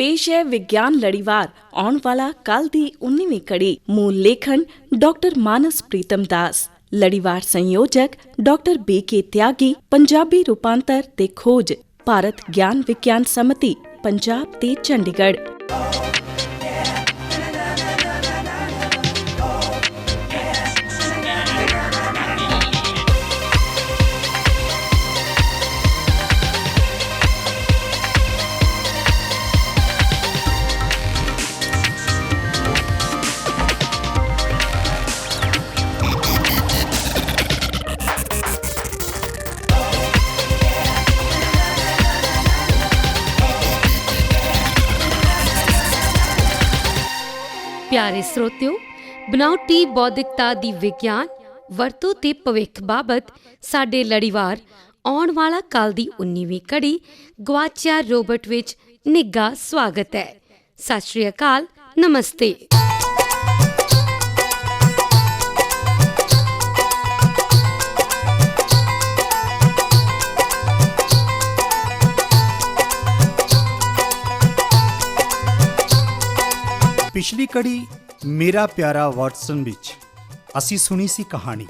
पेश है विज्ञान लड़ीवार आउण वाला कल दी 19वीं कड़ी। मूल लेखन डॉक्टर मानस प्रीतम दास, लड़ीवार संयोजक डॉक्टर BK त्यागी, पंजाबी रूपांतर ते खोज भारत ज्ञान विज्ञान समिति पंजाब ते चंडीगढ़। प्यारे श्रोतियो, बनावटी बौद्धिकता दी विज्ञान वरतों ते भविख बाबत साडे लड़ीवार आउण वाला कल दी 19वीं कड़ी गवाचिया रोबोट विच निੱਘਾ स्वागत है। सत श्री अकाल, नमस्ते। पिछली कड़ी मेरा प्यारा वाटसन विच असी सुनी सी कहानी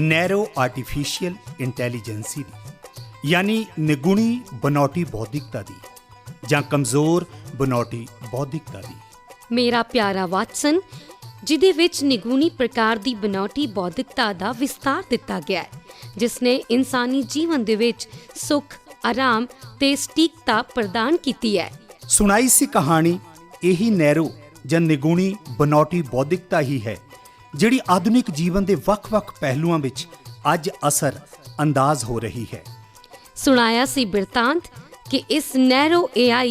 नैरो आर्टिफिशियल इंटैलीजेंसी दी, यानी निगुणी बनौटी बौद्धिकता दी जां कमज़ोर बनौटी बौद्धिकता दी। मेरा प्यारा वाटसन जिहदे विच निगुणी प्रकार दी बनौटी बौद्धिकता दा विस्तार दिता गया है, जिसने इंसानी जीवन दे विच सुख, आराम ते सटीकता प्रदान कीती है। सुनाई सी कहानी यही नैरो ਜਾਂ ਨਿਗੁਣੀ ਬਣਾਉਟੀ ਬੌਧਿਕਤਾ ਹੀ ਹੈ ਜਿਹੜੀ ਆਧੁਨਿਕ ਜੀਵਨ ਦੇ ਵੱਖ-ਵੱਖ ਪਹਿਲੂਆਂ ਵਿੱਚ ਅੱਜ ਅਸਰ ਅੰਦਾਜ਼ ਹੋ ਰਹੀ ਹੈ। ਸੁਣਾਇਆ ਸੀ ਬਿਰਤਾਂਤ ਕਿ ਇਸ ਨੈਰੋ AI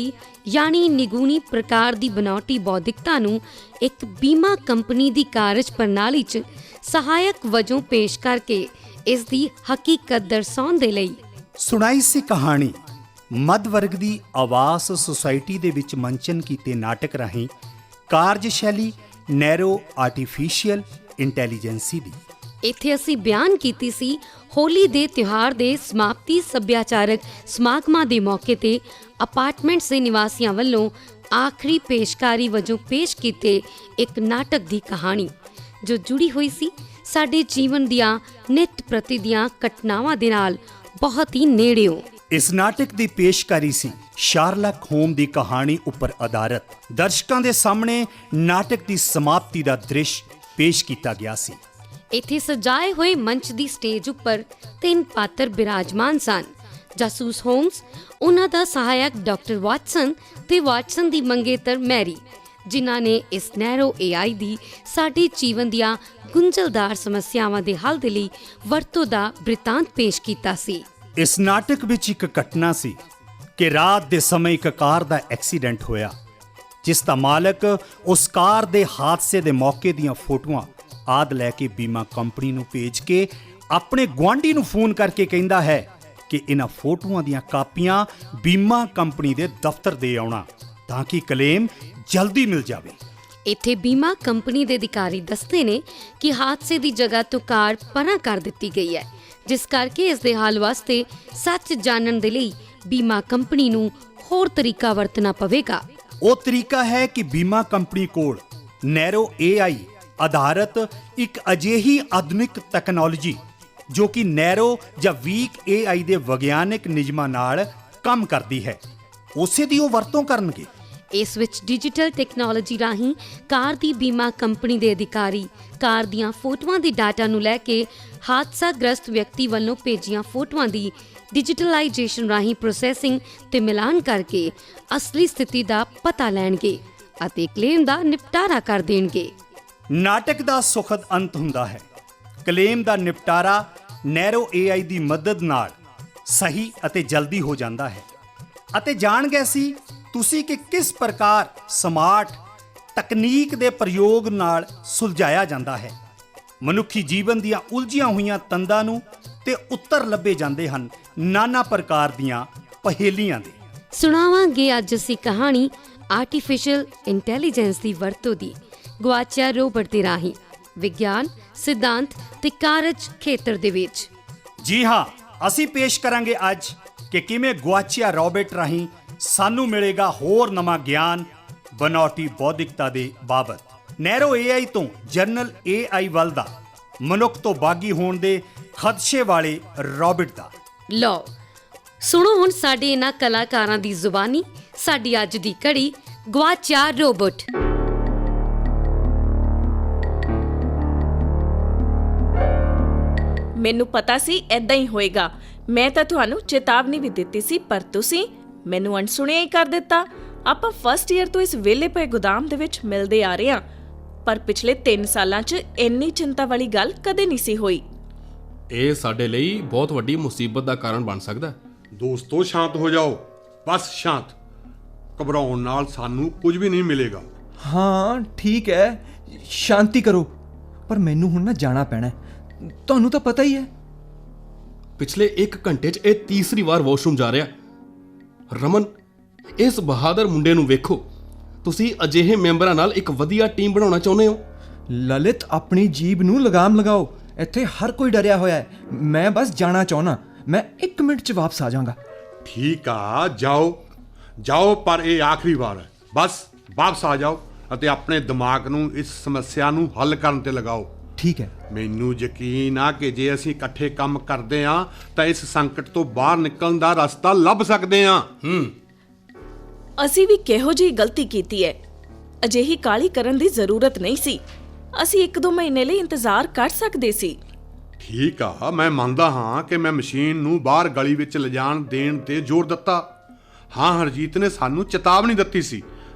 यानी निगुणी प्रकार ਦੀ ਬਣਾਉਟੀ ਬੌਧਿਕਤਾ ਨੂੰ ਇੱਕ ਬੀਮਾ ਕੰਪਨੀ ਦੀ ਕਾਰਜ ਪ੍ਰਣਾਲੀ 'ਚ ਸਹਾਇਕ ਵਜੋਂ ਪੇਸ਼ ਕਰਕੇ ਇਸ ਦੀ ਹਕੀਕਤ ਦਰਸਾਉਣ ਦੇ ਲਈ ਸੁਣਾਈ ਸੀ ਕਹਾਣੀ ਮੱਧ ਵਰਗ ਦੀ ਆਵਾਸ ਸੁਸਾਇਟੀ ਦੇ ਵਿੱਚ ਮੰਚਨ ਕੀਤੇ ਨਾਟਕ ਰਾਹੀਂ ਕਾਰਜਸ਼ੈਲੀ ਨੈਰੋ ਆਰਟੀਫੀਸ਼ੀਅਲ ਇੰਟੈਲੀਜੈਂਸੀ ਦੀ। ਇੱਥੇ ਅਸੀਂ ਬਿਆਨ ਕੀਤੀ ਸੀ ਹੋਲੀ ਦੇ ਤਿਉਹਾਰ ਦੇ ਸਮਾਪਤੀ ਸੱਭਿਆਚਾਰਕ ਸਮਾਗਮਾਂ ਦੇ ਮੌਕੇ ਤੇ ਅਪਾਰਟਮੈਂਟਸ ਦੇ ਨਿਵਾਸੀਆਂ ਵੱਲੋਂ ਆਖਰੀ ਪੇਸ਼ਕਾਰੀ ਵਜੋਂ ਪੇਸ਼ ਕੀਤੇ ਇੱਕ ਨਾਟਕ ਦੀ ਕਹਾਣੀ ਜੋ ਜੁੜੀ ਹੋਈ ਸੀ ਸਾਡੇ ਜੀਵਨ ਦੀਆਂ ਨਿੱਤ ਪ੍ਰਤੀ ਦੀਆਂ ਘਟਨਾਵਾਂ ਦੇ ਨਾਲ ਬਹੁਤ ਹੀ ਨੇੜਿਓਂ। ਇਸ ਨਾਟਕ ਦੀ ਪੇਸ਼ਕਾਰੀ ਸੀ ਸ਼ਾਰਲਕ ਹੋਮ ਦੀ ਕਹਾਣੀ ਉੱਪਰ ਆਧਾਰਿਤ। ਦਰਸ਼ਕਾਂ ਦੇ ਸਾਹਮਣੇ ਨਾਟਕ ਦੀ ਸਮਾਪਤੀ ਦਾ ਦ੍ਰਿਸ਼ ਪੇਸ਼ ਕੀਤਾ ਗਿਆ ਸੀ। ਇੱਥੇ ਸਜਾਏ ਹੋਏ ਮੰਚ ਦੀ ਸਟੇਜ ਉੱਪਰ 3 ਪਾਤਰ ਬਿਰਾਜਮਾਨ ਸਨ। ਜਾਸੂਸ ਹੋਮਸ, ਉਹਨਾਂ ਦਾ ਸਹਾਇਕ ਡਾਕਟਰ ਵਾਟਸਨ ਤੇ ਵਾਟਸਨ ਦੀ ਮੰਗੇਤਰ ਮੈਰੀ, ਜਿਨ੍ਹਾਂ ਨੇ ਇਸ ਨੈਰੋ AI ਦੀ ਸਾਡੇ ਜੀਵਨ ਦੀਆਂ ਗੁੰਝਲਦਾਰ ਸਮੱਸਿਆਵਾਂ ਦੇ ਹੱਲ ਦੇ ਲਈ ਵਰਤੋਂ ਦਾ ਬ੍ਰਿਤਾਂਤ ਪੇਸ਼ ਕੀਤਾ ਸੀ। ਇਸ ਨਾਟਕ ਵਿੱਚ ਇੱਕ ਘਟਨਾ ਸੀ ਕਿ ਰਾਤ ਦੇ ਸਮੇਂ ਇੱਕ ਕਾਰ ਦਾ ਐਕਸੀਡੈਂਟ ਹੋਇਆ, ਜਿਸ ਦਾ ਮਾਲਕ ਉਸ ਕਾਰ ਦੇ ਹਾਦਸੇ ਦੇ ਮੌਕੇ ਦੀਆਂ ਫੋਟੋਆਂ ਆਦਿ ਲੈ ਕੇ ਬੀਮਾ ਕੰਪਨੀ ਨੂੰ ਭੇਜ ਕੇ ਆਪਣੇ ਗੁਆਂਢੀ ਨੂੰ ਫੋਨ ਕਰਕੇ ਕਹਿੰਦਾ ਹੈ ਕਿ ਇਹਨਾਂ ਫੋਟੋਆਂ ਦੀਆਂ ਕਾਪੀਆਂ ਬੀਮਾ ਕੰਪਨੀ ਦੇ ਦਫ਼ਤਰ ਦੇ ਆਉਣਾ ਤਾਂ ਕਿ ਕਲੇਮ ਜਲਦੀ ਮਿਲ ਜਾਵੇ। ਇੱਥੇ ਬੀਮਾ ਕੰਪਨੀ ਦੇ ਅਧਿਕਾਰੀ ਦੱਸਦੇ ਨੇ ਕਿ ਹਾਦਸੇ ਦੀ ਜਗ੍ਹਾ ਤੋਂ ਕਾਰ ਪਰਾਂ ਕਰ ਦਿੱਤੀ ਗਈ ਹੈ, ਜਿਸ ਕਰਕੇ ਇਸ ਦੇ ਹੱਲ ਵਾਸਤੇ ਸੱਚ ਜਾਣਨ ਦੇ ਲਈ ਬੀਮਾ ਕੰਪਨੀ ਨੂੰ ਹੋਰ ਤਰੀਕਾ ਵਰਤਣਾ ਪਵੇਗਾ। ਉਹ ਤਰੀਕਾ ਹੈ ਕਿ ਬੀਮਾ ਕੰਪਨੀ ਕੋਲ ਨੈਰੋ AI ਆਧਾਰਿਤ ਇੱਕ ਅਜਿਹੀ ਆਧੁਨਿਕ ਤਕਨਾਲੋਜੀ ਜੋ ਕਿ ਨੈਰੋ ਜਾਂ ਵੀਕ AI ਦੇ ਵਿਗਿਆਨਿਕ ਨਿਯਮਾਂ ਨਾਲ ਕੰਮ ਕਰਦੀ ਹੈ, ਉਸੇ ਦੀ ਉਹ ਵਰਤੋਂ ਕਰਨਗੇ। ਇਸ ਵਿੱਚ ਡਿਜੀਟਲ ਟੈਕਨੋਲੋਜੀ ਰਾਹੀਂ ਕਾਰ ਦੀ ਬੀਮਾ ਕੰਪਨੀ ਦੇ ਅਧਿਕਾਰੀ ਕਾਰ ਦੀਆਂ ਫੋਟੋਆਂ ਦੇ ਡਾਟਾ ਨੂੰ ਲੈ ਕੇ ਹਾਦਸਾਗ੍ਰਸਤ ਵਿਅਕਤੀ ਵੱਲੋਂ ਭੇਜੀਆਂ ਫੋਟੋਆਂ ਦੀ ਡਿਜੀਟਲਾਈਜੇਸ਼ਨ ਰਾਹੀਂ ਪ੍ਰੋਸੈਸਿੰਗ ਤੇ ਮਿਲਾਨ ਕਰਕੇ ਅਸਲੀ ਸਥਿਤੀ ਦਾ ਪਤਾ ਲੈਣਗੇ ਅਤੇ ਕਲੇਮ ਦਾ ਨਿਪਟਾਰਾ ਕਰ ਦੇਣਗੇ। ਨਾਟਕ ਦਾ ਸੁਖਦ ਅੰਤ ਹੁੰਦਾ ਹੈ। ਕਲੇਮ ਦਾ ਨਿਪਟਾਰਾ ਨੈਰੋ AI ਦੀ ਮਦਦ ਨਾਲ ਸਹੀ ਅਤੇ ਜਲਦੀ ਹੋ ਜਾਂਦਾ ਹੈ ਅਤੇ ਜਾਣ ਗਏ ਸੀ ਤੁਸੀਂ ਕਿ ਕਿਸ ਪ੍ਰਕਾਰ ਸਮਾਰਟ ਤਕਨੀਕ ਦੇ ਪ੍ਰਯੋਗ ਨਾਲ ਸੁਲਝਾਇਆ ਜਾਂਦਾ ਹੈ। ਮਨੁੱਖੀ ਜੀਵਨ ਦੀਆਂ ਉਲਝੀਆਂ ਹੋਈਆਂ ਤੰਦਾਂ ਨੂੰ ਤੇ ਉੱਤਰ ਲੱਭੇ ਜਾਂਦੇ ਹਨ ਨਾਨਾ ਪ੍ਰਕਾਰ ਦੀਆਂ ਪਹੇਲੀਆਂ ਦੇ। ਸੁਣਾਵਾਂਗੇ ਅੱਜ ਅਸੀਂ ਕਹਾਣੀ ਆਰਟੀਫਿਸ਼ੀਅਲ ਇੰਟੈਲੀਜੈਂਸ ਦੀ ਵਰਤੋਂ ਦੀ ਗਵਾਚਿਆ ਰੋਬੋਟ ਦੇ ਰਾਹੀਂ ਵਿਗਿਆਨ, ਸਿਧਾਂਤ ਤੇ ਕਾਰਜ ਖੇਤਰ ਦੇ ਵਿੱਚ। ਜੀ ਹਾਂ, ਅਸੀਂ ਪੇਸ਼ ਕਰਾਂਗੇ ਅੱਜ ਕਿ ਕਿਵੇਂ ਗਵਾਚਿਆ ਰੋਬੋਟ ਰਾਹੀਂ ਸਾਨੂੰ ਮਿਲੇਗਾ ਹੋਰ ਨਵਾਂ ਗਿਆਨ ਬਨਾਵਟੀ ਬੌਧਿਕਤਾ ਦੇ ਬਾਬਤ। ਨੈਰੋ AI ਤੋਂ ਜਨਰਲ AI ਵੱਲ ਦਾ, ਮਨੁੱਖ ਤੋਂ ਬਾਗੀ ਹੋਣ ਦੇ ਖਦਸ਼ੇ ਵਾਲੇ ਰੋਬੋਟ ਦਾ। ਲਓ ਸੁਣੋ ਹੁਣ ਸਾਡੇ ਇਹਨਾਂ ਕਲਾਕਾਰਾਂ ਦੀ ਜ਼ੁਬਾਨੀ ਸਾਡੀ ਅੱਜ ਦੀ ਕੜੀ ਗਵਾਚਿਆ ਰੋਬੋਟ। ਮੈਨੂੰ ਪਤਾ ਸੀ ਐਦਾਂ ਹੀ ਹੋਏਗਾ। ਮੈਂ ਤਾਂ ਤੁਹਾਨੂੰ ਚੇਤਾਵਨੀ ਵੀ ਦਿੱਤੀ ਸੀ, ਪਰ ਤੁਸੀਂ ਮੈਨੂੰ ਅਣਸੁਣਿਆ ਹੀ ਕਰ ਦਿੱਤਾ। ਆਪਾਂ ਫਸਟ ਈਅਰ ਤੋਂ ਇਸ ਵਿਹਲੇ ਪਏ ਗੋਦਾਮ ਦੇ ਵਿੱਚ ਮਿਲਦੇ ਆ ਰਹੇ ਹਾਂ, ਪਰ ਪਿਛਲੇ 3 ਸਾਲਾਂ 'ਚ ਇੰਨੀ ਚਿੰਤਾ ਵਾਲੀ ਗੱਲ ਕਦੇ ਨਹੀਂ ਸੀ ਹੋਈ। ਇਹ ਸਾਡੇ ਲਈ ਬਹੁਤ ਵੱਡੀ ਮੁਸੀਬਤ ਦਾ ਕਾਰਨ ਬਣ ਸਕਦਾ ਹੈ। ਦੋਸਤੋ ਸ਼ਾਂਤ ਹੋ ਜਾਓ, ਬਸ ਸ਼ਾਂਤ। ਘਬਰਾਉਣ ਨਾਲ ਸਾਨੂੰ ਕੁਝ ਵੀ ਨਹੀਂ ਮਿਲੇਗਾ। ਹਾਂ ਠੀਕ ਹੈ, ਸ਼ਾਂਤੀ ਕਰੋ, ਪਰ ਮੈਨੂੰ ਹੁਣ ਨਾ ਜਾਣਾ ਪੈਣਾ। ਤੁਹਾਨੂੰ ਤਾਂ ਪਤਾ ਹੀ ਹੈ। ਪਿਛਲੇ 1 ਘੰਟੇ 'ਚ ਇਹ ਤੀਸਰੀ ਵਾਰ ਵਾਸ਼ਰੂਮ ਜਾ ਰਿਹਾ। ਰਮਨ, ਇਸ ਬਹਾਦਰ ਮੁੰਡੇ ਨੂੰ ਵੇਖੋ। ਤੁਸੀਂ ਅਜਿਹੇ ਮੈਂਬਰਾਂ ਨਾਲ ਇੱਕ ਵਧੀਆ ਟੀਮ ਬਣਾਉਣਾ ਚਾਹੁੰਦੇ ਹੋ। ਲਲਿਤ, ਆਪਣੀ ਜੀਭ ਨੂੰ ਲਗਾਮ ਲਗਾਓ। ਇੱਥੇ ਹਰ ਕੋਈ ਡਰਿਆ ਹੋਇਆ ਹੈ। ਮੈਂ ਬਸ ਜਾਣਾ ਚਾਹੁੰਦਾ। ਮੈਂ 1 ਮਿੰਟ 'ਚ ਵਾਪਸ ਆ ਜਾਵਾਂਗਾ। ਠੀਕ ਆ, ਜਾਓ ਜਾਓ, ਪਰ ਇਹ ਆਖਰੀ ਵਾਰ ਹੈ। ਬਸ ਵਾਪਸ ਆ ਜਾਓ ਅਤੇ ਆਪਣੇ ਦਿਮਾਗ ਨੂੰ ਇਸ ਸਮੱਸਿਆ ਨੂੰ ਹੱਲ ਕਰਨ ਤੇ ਲਗਾਓ। ਠੀਕ ਹੈ। ਮੈਨੂੰ ਯਕੀਨ ਆ ਕਿ ਜੇ ਅਸੀਂ ਇਕੱਠੇ ਕੰਮ ਕਰਦੇ ਹਾਂ ਤਾਂ ਇਸ ਸੰਕਟ ਤੋਂ ਬਾਹਰ ਨਿਕਲਣ ਦਾ ਰਸਤਾ ਲੱਭ ਸਕਦੇ ਹਾਂ। ਅਸੀਂ ਵੀ ਕਿਹੋ ਜਿਹੀ ਗਲਤੀ ਕੀਤੀ ਹੈ। ਅਜਿਹੀ ਕਾਹਲੀ ਕਰਨ ਦੀ ਜ਼ਰੂਰਤ ਨਹੀਂ ਸੀ। ਅਸੀਂ 1-2 ਮਹੀਨੇ ਲਈ ਇੰਤਜ਼ਾਰ ਕਰ ਸਕਦੇ ਸੀ। ਠੀਕ ਆ, ਮੈਂ ਮੰਨਦਾ ਹਾਂ ਕਿ ਮੈਂ ਮਸ਼ੀਨ ਨੂੰ ਬਾਹਰ ਗਲੀ ਵਿੱਚ ਲਿਜਾਣ ਦੇਣ ਤੇ ਜ਼ੋਰ ਦਿੱਤਾ। ਹਾਂ, ਹਰਜੀਤ ਨੇ ਸਾਨੂੰ ਚੇਤਾਵਨੀ ਦਿੱਤੀ ਸੀ।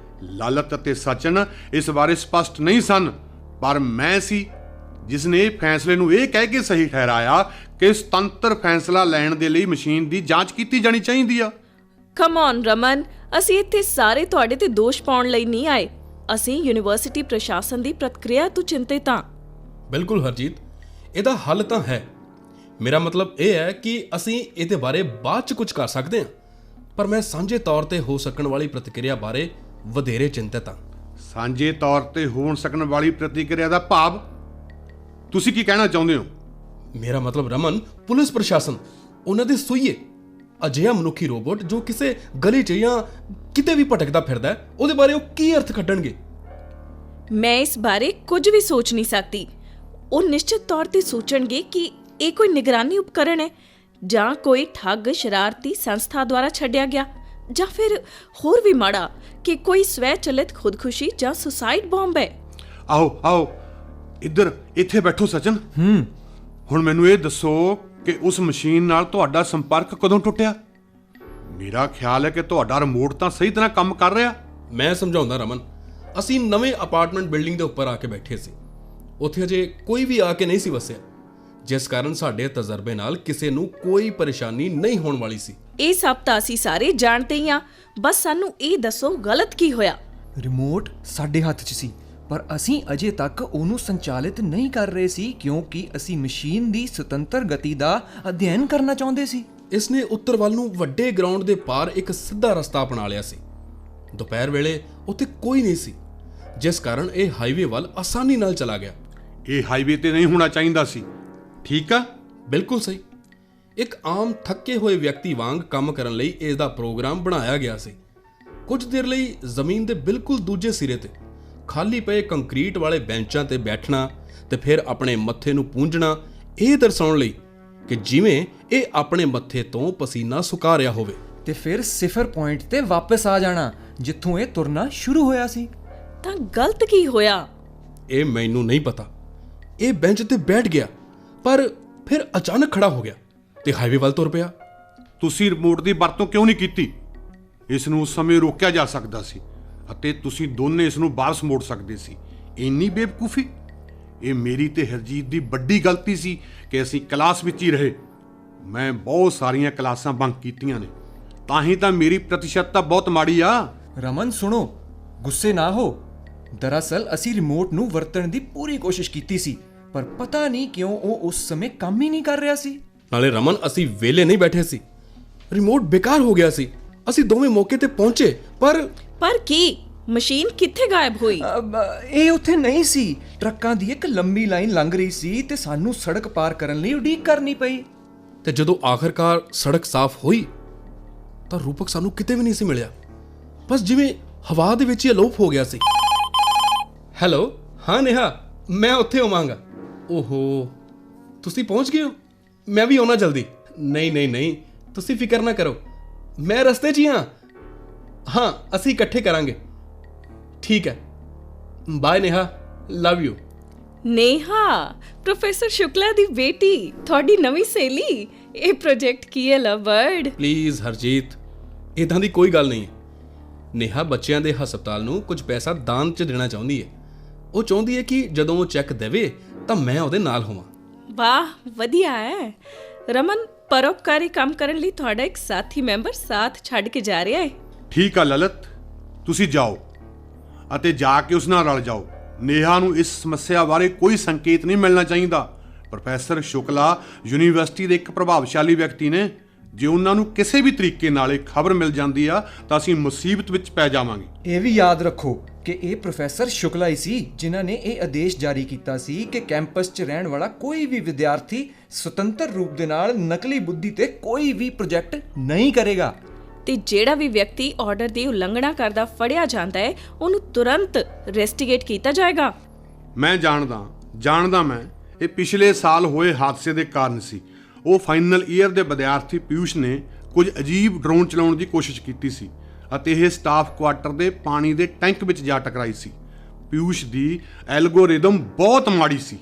ਲਲਿਤ ਅਤੇ ਸਚਨ ਇਸ ਬਾਰੇ ਸਪਸ਼ਟ ਨਹੀਂ ਸਨ, ਪਰ ਮੈਂ ਸੀ ਜਿਸ ਨੇ ਇਹ ਫੈਸਲੇ ਨੂੰ ਇਹ ਕਹਿ ਕੇ ਸਹੀ ਠਹਿਰਾਇਆ ਕਿ ਸੁਤੰਤਰ ਫੈਸਲਾ ਲੈਣ ਦੇ ਲਈ ਮਸ਼ੀਨ ਦੀ ਜਾਂਚ ਕੀਤੀ ਜਾਣੀ ਚਾਹੀਦੀ ਆ। ਕਮ ਔਨ ਰਮਨ, ਅਸੀਂ ਇੱਥੇ ਸਾਰੇ ਤੁਹਾਡੇ ਤੇ ਦੋਸ਼ ਪਾਉਣ ਲਈ ਨਹੀਂ ਆਏ। ਅਸੀਂ ਯੂਨੀਵਰਸਿਟੀ ਪ੍ਰਸ਼ਾਸਨ ਦੀ ਪ੍ਰਤੀਕਿਰਿਆ ਤੋਂ ਚਿੰਤਿਤ ਹਾਂ। ਬਿਲਕੁਲ ਹਰਜੀਤ, ਇਹਦਾ ਹੱਲ ਤਾਂ ਹੈ। ਮੇਰਾ ਮਤਲਬ ਇਹ ਹੈ ਕਿ ਅਸੀਂ ਇਹਦੇ ਬਾਰੇ ਬਾਅਦ 'ਚ ਕੁਝ ਕਰ ਸਕਦੇ ਹਾਂ, ਪਰ ਮੈਂ ਸਾਂਝੇ ਤੌਰ ਤੇ ਹੋ ਸਕਣ ਵਾਲੀ ਪ੍ਰਤੀਕਿਰਿਆ ਬਾਰੇ ਵਧੇਰੇ ਚਿੰਤਤ ਹਾਂ। ਸਾਂਝੇ ਤੌਰ ਤੇ ਹੋ ਸਕਣ ਵਾਲੀ ਪ੍ਰਤੀਕਿਰਿਆ ਦਾ ਭਾਵ ਤੁਸੀਂ ਕੀ ਕਹਿਣਾ ਚਾਹੁੰਦੇ ਹੋ? ਮੇਰਾ ਮਤਲਬ ਰਮਨ, ਪੁਲਿਸ ਪ੍ਰਸ਼ਾਸਨ, ਉਹਨਾਂ ਦੇ ਸੂਈਏ ਅਜਿਹਾ ਮਨੁੱਖੀ ਰੋਬੋਟ ਜੋ ਕਿਸੇ ਗਲੀ 'ਚ ਜਾਂ ਕਿਤੇ ਵੀ ਭਟਕਦਾ ਫਿਰਦਾ ਹੈ, ਉਹਦੇ ਬਾਰੇ ਉਹ ਕੀ ਅਰਥ ਕੱਢਣਗੇ? ਮੈਂ ਇਸ ਬਾਰੇ ਕੁਝ ਵੀ ਸੋਚ ਨਹੀਂ ਸਕਦੀ। ਉਹ ਨਿਸ਼ਚਿਤ ਤੌਰ ਤੇ ਸੋਚਣਗੇ ਕਿ ਇਹ ਕੋਈ ਨਿਗਰਾਨੀ ਉਪਕਰਣ ਹੈ ਜਾਂ ਕੋਈ ਠੱਗ ਸ਼ਰਾਰਤੀ ਸੰਸਥਾ ਦੁਆਰਾ ਛੱਡਿਆ ਗਿਆ, ਜਾਂ ਫਿਰ ਹੋਰ ਵੀ ਮਾੜਾ ਕਿ ਕੋਈ ਸਵੈ ਚਲਿਤ ਖੁਦਕੁਸ਼ੀ ਜਾਂ ਸੁਸਾਈਡ ਬੰਬ ਹੈ। ਆਓ ਆਓ, ਇੱਥੇ ਬੈਠੋ ਸਚਨ। ਹੁਣ ਮੈਨੂੰ ਇਹ ਦੱਸੋ ਕਿ ਉਸ ਮਸ਼ੀਨ ਨਾਲ ਤੁਹਾਡਾ ਸੰਪਰਕ ਕਦੋਂ ਟੁੱਟਿਆ? ਮੇਰਾ ਖਿਆਲ ਹੈ ਕਿ ਤੁਹਾਡਾ ਰਿਮੋਟ ਤਾਂ ਸਹੀ ਤਰ੍ਹਾਂ ਕੰਮ ਕਰ ਰਿਹਾ। ਮੈਂ ਸਮਝਾਉਂਦਾ ਰਮਨ, ਅਸੀਂ ਨਵੇਂ ਅਪਾਰਟਮੈਂਟ ਬਿਲਡਿੰਗ ਦੇ ਉੱਪਰ ਆ ਕੇ ਬੈਠੇ ਸੀ। ਉੱਥੇ ਅਜੇ ਕੋਈ ਵੀ ਆ ਕੇ ਨਹੀਂ ਸੀ ਵਸਿਆ, ਜਿਸ ਕਾਰਨ ਸਾਡੇ ਤਜਰਬੇ ਨਾਲ ਕਿਸੇ ਨੂੰ ਕੋਈ ਪਰੇਸ਼ਾਨੀ ਨਹੀਂ ਹੋਣ ਵਾਲੀ ਸੀ। ਇਹ ਸਭ ਤਾਂ ਅਸੀਂ ਸਾਰੇ ਜਾਣਦੇ ਹੀ ਹਾਂ। ਬਸ ਸਾਨੂੰ ਇਹ ਦੱਸੋ, ਗਲਤ ਕੀ ਹੋਇਆ? ਰਿਮੋਟ ਸਾਡੇ ਹੱਥ 'ਚ ਸੀ, ਪਰ ਅਸੀਂ ਅਜੇ ਤੱਕ ਉਹਨੂੰ ਸੰਚਾਲਿਤ ਨਹੀਂ ਕਰ ਰਹੇ ਸੀ ਕਿਉਂਕਿ ਅਸੀਂ ਮਸ਼ੀਨ ਦੀ ਸੁਤੰਤਰ ਗਤੀ ਦਾ ਅਧਿਐਨ ਕਰਨਾ ਚਾਹੁੰਦੇ ਸੀ। ਇਸ ਨੇ ਉੱਤਰ ਵੱਲ ਨੂੰ ਵੱਡੇ ਗਰਾਊਂਡ ਦੇ ਪਾਰ ਇੱਕ ਸਿੱਧਾ ਰਸਤਾ ਅਪਣਾ ਲਿਆ ਸੀ। ਦੁਪਹਿਰ ਵੇਲੇ ਉੱਥੇ ਕੋਈ ਨਹੀਂ ਸੀ, ਜਿਸ ਕਾਰਨ ਇਹ ਹਾਈਵੇ ਵੱਲ ਆਸਾਨੀ ਨਾਲ ਚਲਾ ਗਿਆ। ਇਹ ਹਾਈਵੇ ਤੇ ਨਹੀਂ ਹੋਣਾ ਚਾਹੀਦਾ ਸੀ। ਠੀਕ ਆ, ਬਿਲਕੁਲ ਸਹੀ। ਇੱਕ ਆਮ ਥੱਕੇ ਹੋਏ ਵਿਅਕਤੀ ਵਾਂਗ ਕੰਮ ਕਰਨ ਲਈ ਇਸ ਦਾ ਪ੍ਰੋਗਰਾਮ ਬਣਾਇਆ ਗਿਆ ਸੀ। ਕੁਝ ਦੇਰ ਲਈ ਜ਼ਮੀਨ ਦੇ ਬਿਲਕੁਲ ਦੂਜੇ ਸਿਰੇ ਤੇ ਖਾਲੀ ਪਏ ਕੰਕਰੀਟ ਵਾਲੇ ਬੈਂਚਾਂ ਤੇ ਬੈਠਣਾ ਤੇ ਫਿਰ ਆਪਣੇ ਮੱਥੇ ਨੂੰ ਪੂੰਝਣਾ, ਇਹ ਦਰਸਾਉਣ ਲਈ ਕਿ ਜਿਵੇਂ ਇਹ ਆਪਣੇ ਮੱਥੇ ਤੋਂ ਪਸੀਨਾ ਸੁਕਾ ਰਿਹਾ ਹੋਵੇ, ਤੇ ਫਿਰ 0 ਪੁਆਇੰਟ ਤੇ ਵਾਪਸ ਆ ਜਾਣਾ ਜਿੱਥੋਂ ਇਹ ਤੁਰਨਾ ਸ਼ੁਰੂ ਹੋਇਆ ਸੀ। ਤਾਂ ਗਲਤ ਕੀ ਹੋਇਆ? ਇਹ ਮੈਨੂੰ ਨਹੀਂ ਪਤਾ। ਇਹ ਬੈਂਚ ਤੇ ਬੈਠ ਗਿਆ, ਪਰ ਫਿਰ ਅਚਾਨਕ ਖੜਾ ਹੋ ਗਿਆ ਤੇ ਹਾਈਵੇ ਵੱਲ ਤੁਰ ਪਿਆ। ਤੁਸੀਂ ਰਿਮੋਟ ਦੀ ਵਰਤੋਂ ਕਿਉਂ ਨਹੀਂ ਕੀਤੀ? ਇਸ ਨੂੰ ਉਸ ਸਮੇਂ ਰੋਕਿਆ ਜਾ ਸਕਦਾ ਸੀ ਅਤੇ ਤੁਸੀਂ ਦੋਨੇ ਇਸ ਨੂੰ ਵਾਪਸ ਮੋੜ ਸਕਦੇ ਸੀ। ਇੰਨੀ ਬੇਵਕੂਫੀ! ਇਹ ਮੇਰੀ ਤੇ ਹਰਜੀਤ ਦੀ ਵੱਡੀ ਗਲਤੀ ਸੀ ਕਿ ਅਸੀਂ ਕਲਾਸ ਵਿੱਚ ਹੀ ਰਹੇ। ਮੈਂ ਬਹੁਤ ਸਾਰੀਆਂ ਕਲਾਸਾਂ ਬੰਕ ਕੀਤੀਆਂ ਨੇ, ਤਾਂ ਹੀ ਤਾਂ ਮੇਰੀ ਪ੍ਰਤੀਸ਼ਤਤਾ ਬਹੁਤ ਮਾੜੀ ਆ। ਰਮਨ ਸੁਣੋ, ਗੁੱਸੇ ਨਾ ਹੋ। ਦਰਅਸਲ ਅਸੀਂ ਰਿਮੋਟ ਨੂੰ ਵਰਤਣ ਦੀ ਪੂਰੀ ਕੋਸ਼ਿਸ਼ ਕੀਤੀ ਸੀ, ਪਰ ਪਤਾ ਨਹੀਂ ਕਿਉਂ ਉਹ ਉਸ ਸਮੇਂ ਕੰਮ ਹੀ ਨਹੀਂ ਕਰ ਰਿਹਾ ਸੀ। ਨਾਲੇ ਰਮਨ, ਅਸੀਂ ਵਿਹਲੇ ਨਹੀਂ ਬੈਠੇ ਸੀ। ਰਿਮੋਟ ਬੇਕਾਰ ਹੋ ਗਿਆ ਸੀ। ਅਸੀਂ ਦੋਵੇਂ ਮੌਕੇ ਤੇ ਪਹੁੰਚੇ, ਪਰ ਕੀ ਮਸ਼ੀਨ ਕਿੱਥੇ ਗਾਇਬ ਹੋਈ? ਇਹ ਉੱਥੇ ਨਹੀਂ ਸੀ। ਟਰੱਕਾਂ ਦੀ ਇੱਕ ਲੰਬੀ ਲਾਈਨ ਲੰਘ ਰਹੀ ਸੀ ਤੇ ਸਾਨੂੰ ਸੜਕ ਪਾਰ ਕਰਨ ਲਈ ਉਡੀਕ ਕਰਨੀ ਪਈ। ਤੇ ਜਦੋਂ ਆਖਰਕਾਰ ਸੜਕ ਸਾਫ਼ ਹੋਈ ਤਾਂ ਰੂਪਕ ਸਾਨੂੰ ਕਿਤੇ ਵੀ ਨਹੀਂ ਸੀ ਮਿਲਿਆ। ਬਸ ਜਿਵੇਂ ਹਵਾ ਦੇ ਵਿੱਚ ਹੀ ਅਲੋਪ ਹੋ ਗਿਆ ਸੀ। ਹੈਲੋ, ਹਾਂ ਨੇਹਾ, ਮੈਂ ਉੱਥੇ ਹੋਵਾਂਗਾ। ਓਹੋ, ਤੁਸੀਂ ਪਹੁੰਚ ਗਏ ਹੋ? ਮੈਂ ਵੀ ਆਉਣਾ ਜਲਦੀ। ਨਹੀਂ, ਤੁਸੀਂ ਫਿਕਰ ਨਾ ਕਰੋ, ਮੈਂ ਰਸਤੇ 'ਚ ਹੀ ਹਾਂ। ਹਾਂ, ਅਸੀਂ ਇਕੱਠੇ ਕਰਾਂਗੇ। ਠੀਕ ਹੈ, bye Neha, love you. Neha, professor Shukla ਦੀ ਬੇਟੀ, ਤੁਹਾਡੀ ਨਵੀਂ ਸਹੇਲੀ। ਇਹ ਪ੍ਰੋਜੈਕਟ ਕੀ ਹੈ ਲਵ ਬਰਡ? ਪਲੀਜ਼ ਹਰਜੀਤ, ਇਦਾਂ ਦੀ ਕੋਈ ਗੱਲ ਨਹੀਂ ਹੈ। ਨੇਹਾ ਬੱਚਿਆਂ ਦੇ ਹਸਪਤਾਲ ਨੂੰ ਕੁਝ ਪੈਸਾ ਦਾਨ 'ਚ ਦੇਣਾ ਚਾਹੁੰਦੀ ਹੈ। ਉਹ ਚਾਹੁੰਦੀ ਹੈ ਕਿ ਜਦੋਂ ਉਹ ਚੈੱਕ ਦੇਵੇ ਤਾਂ ਮੈਂ ਉਹਦੇ ਨਾਲ ਹੋਵਾਂ। ਵਾਹ, ਵਧੀਆ ਹੈ। ਰਮਨ, ਪਰਉਪਕਾਰੀ ਕੰਮ ਕਰਨ ਲਈ ਤੁਹਾਡਾ ਇੱਕ ਸਾਥੀ ਮੈਂਬਰ ਸਾਥ ਛੱਡ ਕੇ ਜਾ ਰਿਹਾ ਹੈ। ਠੀਕ ਆ ਲਲਿਤ, ਤੁਸੀਂ ਜਾਓ ਅਤੇ ਜਾ ਕੇ ਉਸ ਨਾਲ ਰਲ ਜਾਓ। ਨੇਹਾ ਨੂੰ ਇਸ ਸਮੱਸਿਆ ਬਾਰੇ ਕੋਈ ਸੰਕੇਤ ਨਹੀਂ ਮਿਲਣਾ ਚਾਹੀਦਾ। ਪ੍ਰੋਫੈਸਰ ਸ਼ੁਕਲਾ ਯੂਨੀਵਰਸਿਟੀ ਦੇ ਇੱਕ ਪ੍ਰਭਾਵਸ਼ਾਲੀ ਵਿਅਕਤੀ ਨੇ। ਜੇ ਉਹਨਾਂ ਨੂੰ ਕਿਸੇ ਵੀ ਤਰੀਕੇ ਨਾਲ ਇਹ ਖਬਰ ਮਿਲ ਜਾਂਦੀ ਆ ਤਾਂ ਅਸੀਂ ਮੁਸੀਬਤ ਵਿੱਚ ਪੈ ਜਾਵਾਂਗੇ। ਇਹ ਵੀ ਯਾਦ ਰੱਖੋ ਕਿ ਇਹ ਪ੍ਰੋਫੈਸਰ ਸ਼ੁਕਲਾ ਹੀ ਸੀ ਜਿਨ੍ਹਾਂ ਨੇ ਇਹ ਆਦੇਸ਼ ਜਾਰੀ ਕੀਤਾ ਸੀ ਕਿ ਕੈਂਪਸ 'ਚ ਰਹਿਣ ਵਾਲਾ ਕੋਈ ਵੀ ਵਿਦਿਆਰਥੀ ਸੁਤੰਤਰ ਰੂਪ ਦੇ ਨਾਲ ਨਕਲੀ ਬੁੱਧੀ ਤੇ ਕੋਈ ਵੀ ਪ੍ਰੋਜੈਕਟ ਨਹੀਂ ਕਰੇਗਾ। ਤੇ ਜਿਹੜਾ ਵੀ ਵਿਅਕਤੀ ਆਰਡਰ ਦੀ ਉਲੰਘਣਾ ਕਰਦਾ ਫੜਿਆ ਜਾਂਦਾ ਹੈ, ਉਹਨੂੰ ਤੁਰੰਤ ਰੈਸਟੀਗੇਟ ਕੀਤਾ ਜਾਏਗਾ। ਮੈਂ ਜਾਣਦਾ ਮੈਂ ਇਹ ਪਿਛਲੇ ਸਾਲ ਹੋਏ ਹਾਦਸੇ ਦੇ ਕਾਰਨ ਸੀ। ਉਹ ਫਾਈਨਲ ਈਅਰ ਦੇ ਵਿਦਿਆਰਥੀ ਪਿਊਸ਼ ਨੇ ਕੁਝ ਅਜੀਬ ਡਰੋਨ ਚਲਾਉਣ ਦੀ ਕੋਸ਼ਿਸ਼ ਕੀਤੀ ਸੀ ਅਤੇ ਇਹ ਸਟਾਫ ਕੁਆਟਰ ਦੇ ਪਾਣੀ ਦੇ ਟੈਂਕ ਵਿੱਚ ਜਾ ਟਕਰਾਈ ਸੀ। ਪਿਊਸ਼ ਦੀ ਐਲਗੋਰਿਦਮ ਬਹੁਤ ਮਾੜੀ ਸੀ।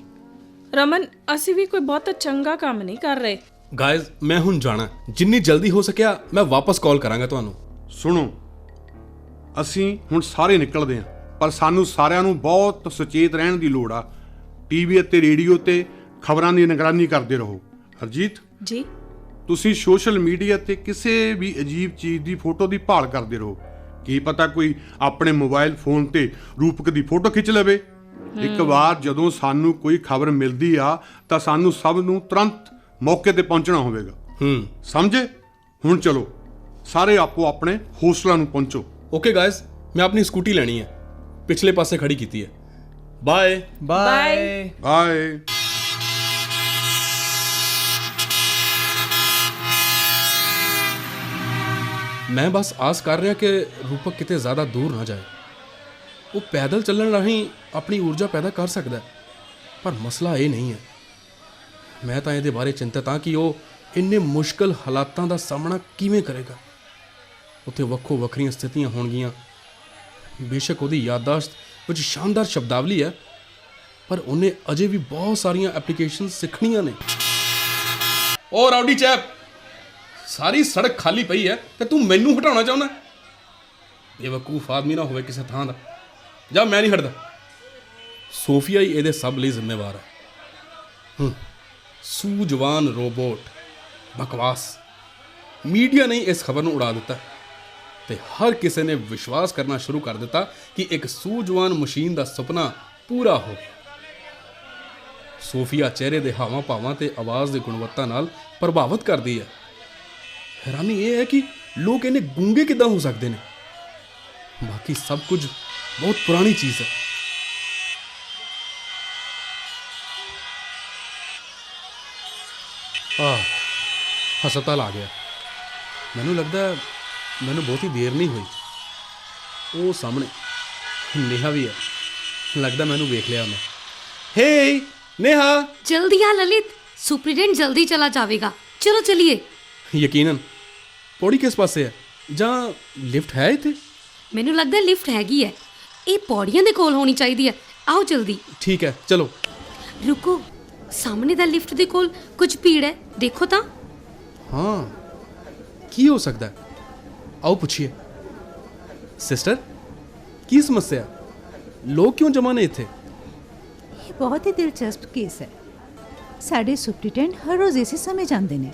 ਰਮਨ, ਅਸੀਂ ਵੀ ਕੋਈ ਬਹੁਤ ਚੰਗਾ ਕੰਮ ਨਹੀਂ ਕਰ ਰਹੇ। ਗਾਇਜ਼, ਮੈਂ ਹੁਣ ਜਾਣਾ। ਜਿੰਨੀ ਜਲਦੀ ਹੋ ਸਕਿਆ ਮੈਂ ਵਾਪਸ ਕਾਲ ਕਰਾਂਗਾ ਤੁਹਾਨੂੰ। ਸੁਣੋ, ਅਸੀਂ ਹੁਣ ਸਾਰੇ ਨਿਕਲਦੇ ਹਾਂ, ਪਰ ਸਾਨੂੰ ਸਾਰਿਆਂ ਨੂੰ ਬਹੁਤ ਸੁਚੇਤ ਰਹਿਣ ਦੀ ਲੋੜ ਆ। ਟੀਵੀ ਅਤੇ ਰੇਡੀਓ ਤੇ ਖਬਰਾਂ ਦੀ ਨਿਗਰਾਨੀ ਕਰਦੇ ਰਹੋ। ਹਰਜੀਤ ਜੀ, ਤੁਸੀਂ ਸੋਸ਼ਲ ਮੀਡੀਆ ਤੇ ਕਿਸੇ ਵੀ ਅਜੀਬ ਚੀਜ਼ ਦੀ ਫੋਟੋ ਦੀ ਭਾਲ ਕਰਦੇ ਰਹੋ। ਕੀ ਪਤਾ ਕੋਈ ਆਪਣੇ ਮੋਬਾਈਲ ਫੋਨ ਤੇ ਰੂਪਕ ਦੀ ਫੋਟੋ ਖਿੱਚ ਲਵੇ। ਇੱਕ ਵਾਰ ਜਦੋਂ ਸਾਨੂੰ ਕੋਈ ਖਬਰ ਮਿਲਦੀ ਆ ਤਾਂ ਸਾਨੂੰ ਸਭ ਨੂੰ ਤੁਰੰਤ ਮੌਕੇ ਤੇ ਪਹੁੰਚਣਾ ਹੋਵੇਗਾ। ਸਮਝੇ? ਹੁਣ ਚਲੋ, ਸਾਰੇ ਆਪੋ ਆਪਣੇ ਹੋਸਟਲਾਂ ਨੂੰ ਪਹੁੰਚੋ। ਓਕੇ ਗਾਇਜ਼, ਮੈਂ ਆਪਣੀ ਸਕੂਟੀ ਲੈਣੀ ਹੈ, ਪਿਛਲੇ ਪਾਸੇ ਖੜੀ ਕੀਤੀ ਹੈ। Bye bye bye. ਮੈਂ ਬਸ ਆਸ ਕਰ ਰਿਹਾ ਕਿ ਰੂਪਕ ਕਿਤੇ ਜ਼ਿਆਦਾ ਦੂਰ ਨਾ ਜਾਏ। ਉਹ ਪੈਦਲ ਚੱਲਣ ਰਾਹੀਂ ਆਪਣੀ ਊਰਜਾ ਪੈਦਾ ਕਰ ਸਕਦਾ ਹੈ, ਪਰ ਮਸਲਾ ਇਹ ਨਹੀਂ ਹੈ। ਮੈਂ ਤਾਂ ਇਹਦੇ ਬਾਰੇ ਚਿੰਤਤ ਹਾਂ ਕਿ ਉਹ ਇੰਨੇ ਮੁਸ਼ਕਲ ਹਾਲਾਤਾਂ ਦਾ ਸਾਹਮਣਾ ਕਿਵੇਂ ਕਰੇਗਾ। ਉੱਥੇ ਵੱਖੋ ਵੱਖਰੀਆਂ ਸਥਿਤੀਆਂ ਹੋਣਗੀਆਂ। ਬੇਸ਼ੱਕ ਉਹਦੀ ਯਾਦਦਾਸ਼ਤ ਵਿੱਚ ਸ਼ਾਨਦਾਰ ਸ਼ਬਦਾਵਲੀ ਹੈ, ਪਰ ਉਹਨੇ ਅਜੇ ਵੀ ਬਹੁਤ ਸਾਰੀਆਂ ਐਪਲੀਕੇਸ਼ਨ ਸਿੱਖਣੀਆਂ ਨੇ। ਉਹ ਰਾਉਡੀ ਚੈਪ, ਸਾਰੀ ਸੜਕ ਖਾਲੀ ਪਈ ਹੈ ਤੇ ਤੂੰ ਮੈਨੂੰ ਹਟਾਉਣਾ ਚਾਹੁੰਦਾ? ਬੇਵਕੂਫ ਆਦਮੀ ਨਾ ਹੋਵੇ ਕਿਸੇ ਥਾਂ ਦਾ। ਜਾ, ਮੈਂ ਨਹੀਂ ਹਟਦਾ। ਸੋਫੀਆ ਹੀ ਇਹਦੇ ਸਭ ਲਈ ਜ਼ਿੰਮੇਵਾਰ ਹੈ। ਸੂਝਵਾਨ ਰੋਬੋਟ, ਬਕਵਾਸ। ਮੀਡੀਆ ਨੇ ਇਸ ਖਬਰ ਨੂੰ ਉਡਾ ਦਿੱਤਾ ਤੇ ਹਰ ਕਿਸੇ ਨੇ ਵਿਸ਼ਵਾਸ ਕਰਨਾ ਸ਼ੁਰੂ ਕਰ ਦਿੱਤਾ ਕਿ ਇੱਕ ਸੂਝਵਾਨ ਮਸ਼ੀਨ ਦਾ ਸੁਪਨਾ ਪੂਰਾ ਹੋ ਗਿਆ। ਸੋਫੀਆ ਚਿਹਰੇ ਦੇ ਹਾਵਾਂ ਭਾਵਾਂ ਤੇ ਆਵਾਜ਼ ਦੀ ਗੁਣਵੱਤਾ ਨਾਲ ਪ੍ਰਭਾਵਿਤ ਕਰਦੀ ਹੈ। ਹੈਰਾਨੀ ਇਹ ਹੈ ਕਿ ਲੋਕ ਇਹਨੇ ਗੂੰਗੇ ਕਿੱਦਾਂ ਹੋ ਸਕਦੇ ਨੇ। ਬਾਕੀ ਸਭ ਕੁਝ ਬਹੁਤ ਪੁਰਾਣੀ ਚੀਜ਼ ਹੈ। ਹਸਪਤਾਲ ਆ ਗਿਆ। ਮੈਨੂੰ ਲੱਗਦਾ ਮੈਨੂੰ ਬਹੁਤੀ ਦੇਰ ਨਹੀਂ ਹੋਈ। ਉਹ ਸਾਹਮਣੇ ਨੇਹਾ ਵੀ ਹੈ। ਲੱਗਦਾ ਮੈਨੂੰ ਵੇਖ ਲਿਆ ਉਹਨੇ। ਹੇ ਨੇਹਾ, ਜਲਦੀ ਆ ਲਲਿਤ, ਸੁਪਰੀਡੈਂਟ ਜਲਦੀ ਚਲਾ ਜਾਵੇਗਾ। ਚਲੋ ਚਲਿਏ। ਯਕੀਨਨ। ਪੌੜੀ ਕਿਸ ਪਾਸੇ ਹੈ ਜਾਂ ਲਿਫਟ ਹੈ ਇੱਥੇ? ਮੈਨੂੰ ਲੱਗਦਾ ਲਿਫਟ ਹੈਗੀ ਹੈ। ਇਹ ਪੌੜੀਆਂ ਦੇ ਕੋਲ ਹੋਣੀ ਚਾਹੀਦੀ ਹੈ। ਆਓ ਜਲਦੀ। ਠੀਕ ਹੈ, ਚਲੋ। ਰੁਕੋ, ਸਾਹਮਣੇ ਦਾ ਲਿਫਟ ਦੇ ਕੋਲ ਕੁਝ ਭੀੜ ਹੈ, ਦੇਖੋ ਤਾਂ। ਹਾਂ, ਕੀ ਹੋ ਸਕਦਾ ਹੈ? ਆਓ ਪੁੱਛੀਏ। ਸਿਸਟਰ, ਕੀ ਸਮੱਸਿਆ? ਲੋਕ ਕਿਉਂ ਜਮ੍ਹਾਂ ਨੇ ਇੱਥੇ? ਇਹ ਬਹੁਤ ਹੀ ਦਿਲਚਸਪ ਕੇਸ ਹੈ। ਸਾਡੇ ਸੁਪਰੀਟੈਂਡ ਹਰ ਰੋਜ਼ ਇਸੇ ਸਮੇਂ ਜਾਂਦੇ ਨੇ।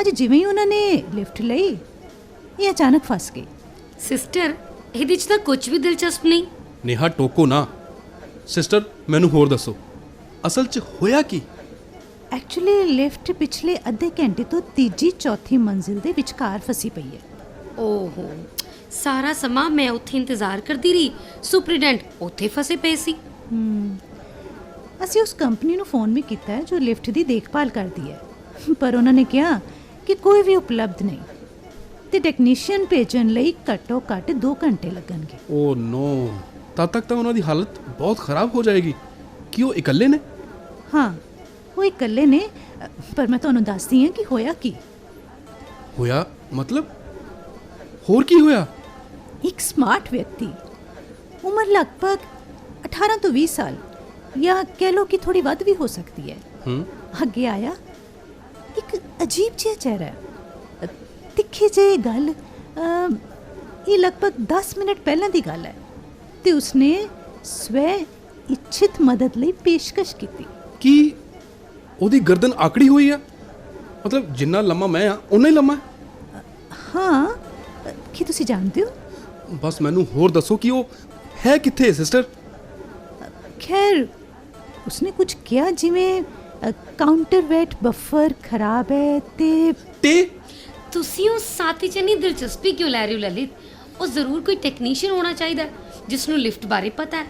ਅੱਜ ਜਿਵੇਂ ਹੀ ਉਹਨਾਂ ਨੇ ਲਿਫਟ ਲਈ, ਇਹ ਅਚਾਨਕ ਫਸ ਗਈ। ਸਿਸਟਰ, ਇਹਦੇ 'ਚ ਤਾਂ ਕੁਝ ਵੀ ਦਿਲਚਸਪ ਨਹੀਂ। ਨੇਹਾ, ਟੋਕੋ ਨਾ। ਸਿਸਟਰ, ਮੈਨੂੰ ਹੋਰ ਦੱਸੋ, ਅਸਲ 'ਚ ਹੋਇਆ ਕੀ? ਐਕਚੁਅਲੀ ਲਿਫਟ ਪਿਛਲੇ ਅੱਧੇ ਘੰਟੇ ਤੋਂ ਤੀਜੀ ਚੌਥੀ ਮੰਜ਼ਿਲ ਦੇ ਵਿਚਕਾਰ ਫਸੀ ਪਈ ਹੈ। ਓਹੋ, ਸਾਰਾ ਸਮਾਂ ਮੈਂ ਉੱਥੇ ਇੰਤਜ਼ਾਰ ਕਰਦੀ ਰਹੀ। ਸੁਪਰੀਡੈਂਟ ਉੱਥੇ ਫਸੇ ਪਏ ਸੀ। ਅਸੀਂ ਉਸ ਕੰਪਨੀ ਨੂੰ ਫੋਨ ਵੀ ਕੀਤਾ ਹੈ ਜੋ ਲਿਫਟ ਦੀ ਦੇਖਭਾਲ ਕਰਦੀ ਹੈ, ਪਰ ਉਹਨਾਂ ਨੇ ਕਿਹਾ ਕਿ ਕੋਈ ਵੀ ਉਪਲਬਧ ਨਹੀਂ। ਤੇ ਟੈਕਨੀਸ਼ੀਅਨ ਭੇਜਣ ਲਈ ਘੱਟੋ ਘੱਟ 2 ਘੰਟੇ ਲੱਗਣਗੇ। ਓ ਨੋ, ਤਦ ਤੱਕ ਤਾਂ ਉਹਨਾਂ ਦੀ ਹਾਲਤ ਬਹੁਤ ਖਰਾਬ ਹੋ ਜਾਏਗੀ। ਕੀ ਉਹ ਇਕੱਲੇ ਨੇ? ਹਾਂ, ਉਹ ਇਕੱਲੇ ਨੇ, ਪਰ ਮੈਂ ਤੁਹਾਨੂੰ ਦੱਸਦੀ ਹਾਂ ਕਿ ਹੋਇਆ ਕੀ। ਹੋਇਆ ਮਤਲਬ? ਹੋਰ ਕੀ ਹੋਇਆ? ਇੱਕ ਸਮਾਰਟ ਵਿਅਕਤੀ, ਉਮਰ ਲਗਭਗ 18 ਤੋਂ 20 ਸਾਲ, ਜਾਂ ਕਹਿ ਲਓ ਕਿ ਥੋੜੀ ਵੱਧ ਵੀ ਹੋ ਸਕਦੀ ਹੈ, ਅੱਗੇ ਆਇਆ। ਇੱਕ ਅਜੀਬ ਜਿਹਾ ਚਿਹਰਾ, ਤਿੱਖੀ ਜਿਹੀ ਗੱਲ। ਇਹ ਲਗਭਗ 10 ਮਿੰਟ ਪਹਿਲਾਂ ਦੀ ਗੱਲ ਹੈ, ਤੇ ਉਸਨੇ ਸਵੈ ਇੱਛਿਤ ਮਦਦ ਲਈ ਪੇਸ਼ਕਸ਼ ਕੀਤੀ। ਕੀ ਉਹਦੀ ਗਰਦਨ ਆਕੜੀ ਹੋਈ ਆ? ਮਤਲਬ ਜਿੰਨਾ ਲੰਮਾ ਮੈਂ ਆ ਉਨਾ ਹੀ ਲੰਮਾ? ਹਾਂ, ਕੀ ਤੁਸੀਂ ਜਾਣਦੇ ਹੋ? ਬਸ ਮੈਨੂੰ ਹੋਰ ਦੱਸੋ ਕਿ ਉਹ ਹੈ ਕਿੱਥੇ ਸਿਸਟਰ? ਖੈਰ, ਉਸਨੇ ਕੁਝ ਕਿਹਾ ਜਿਵੇਂ ਕਾਊਂਟਰਵੇਟ ਬਫਰ ਖਰਾਬ ਹੈ ਤੇ ਤੁਸੀਂ ਉਸ ਸਾਥੀ 'ਚ ਇੰਨੀ ਦਿਲਚਸਪੀ ਕਿਉਂ ਲੈ ਰਹੇ ਹੋ ਲਲਿਤ? ਉਹ ਜ਼ਰੂਰ ਕੋਈ ਟੈਕਨੀਸ਼ੀਅਨ ਹੋਣਾ ਚਾਹੀਦਾ ਜਿਸ ਨੂੰ ਲਿਫਟ ਬਾਰੇ ਪਤਾ ਹੈ।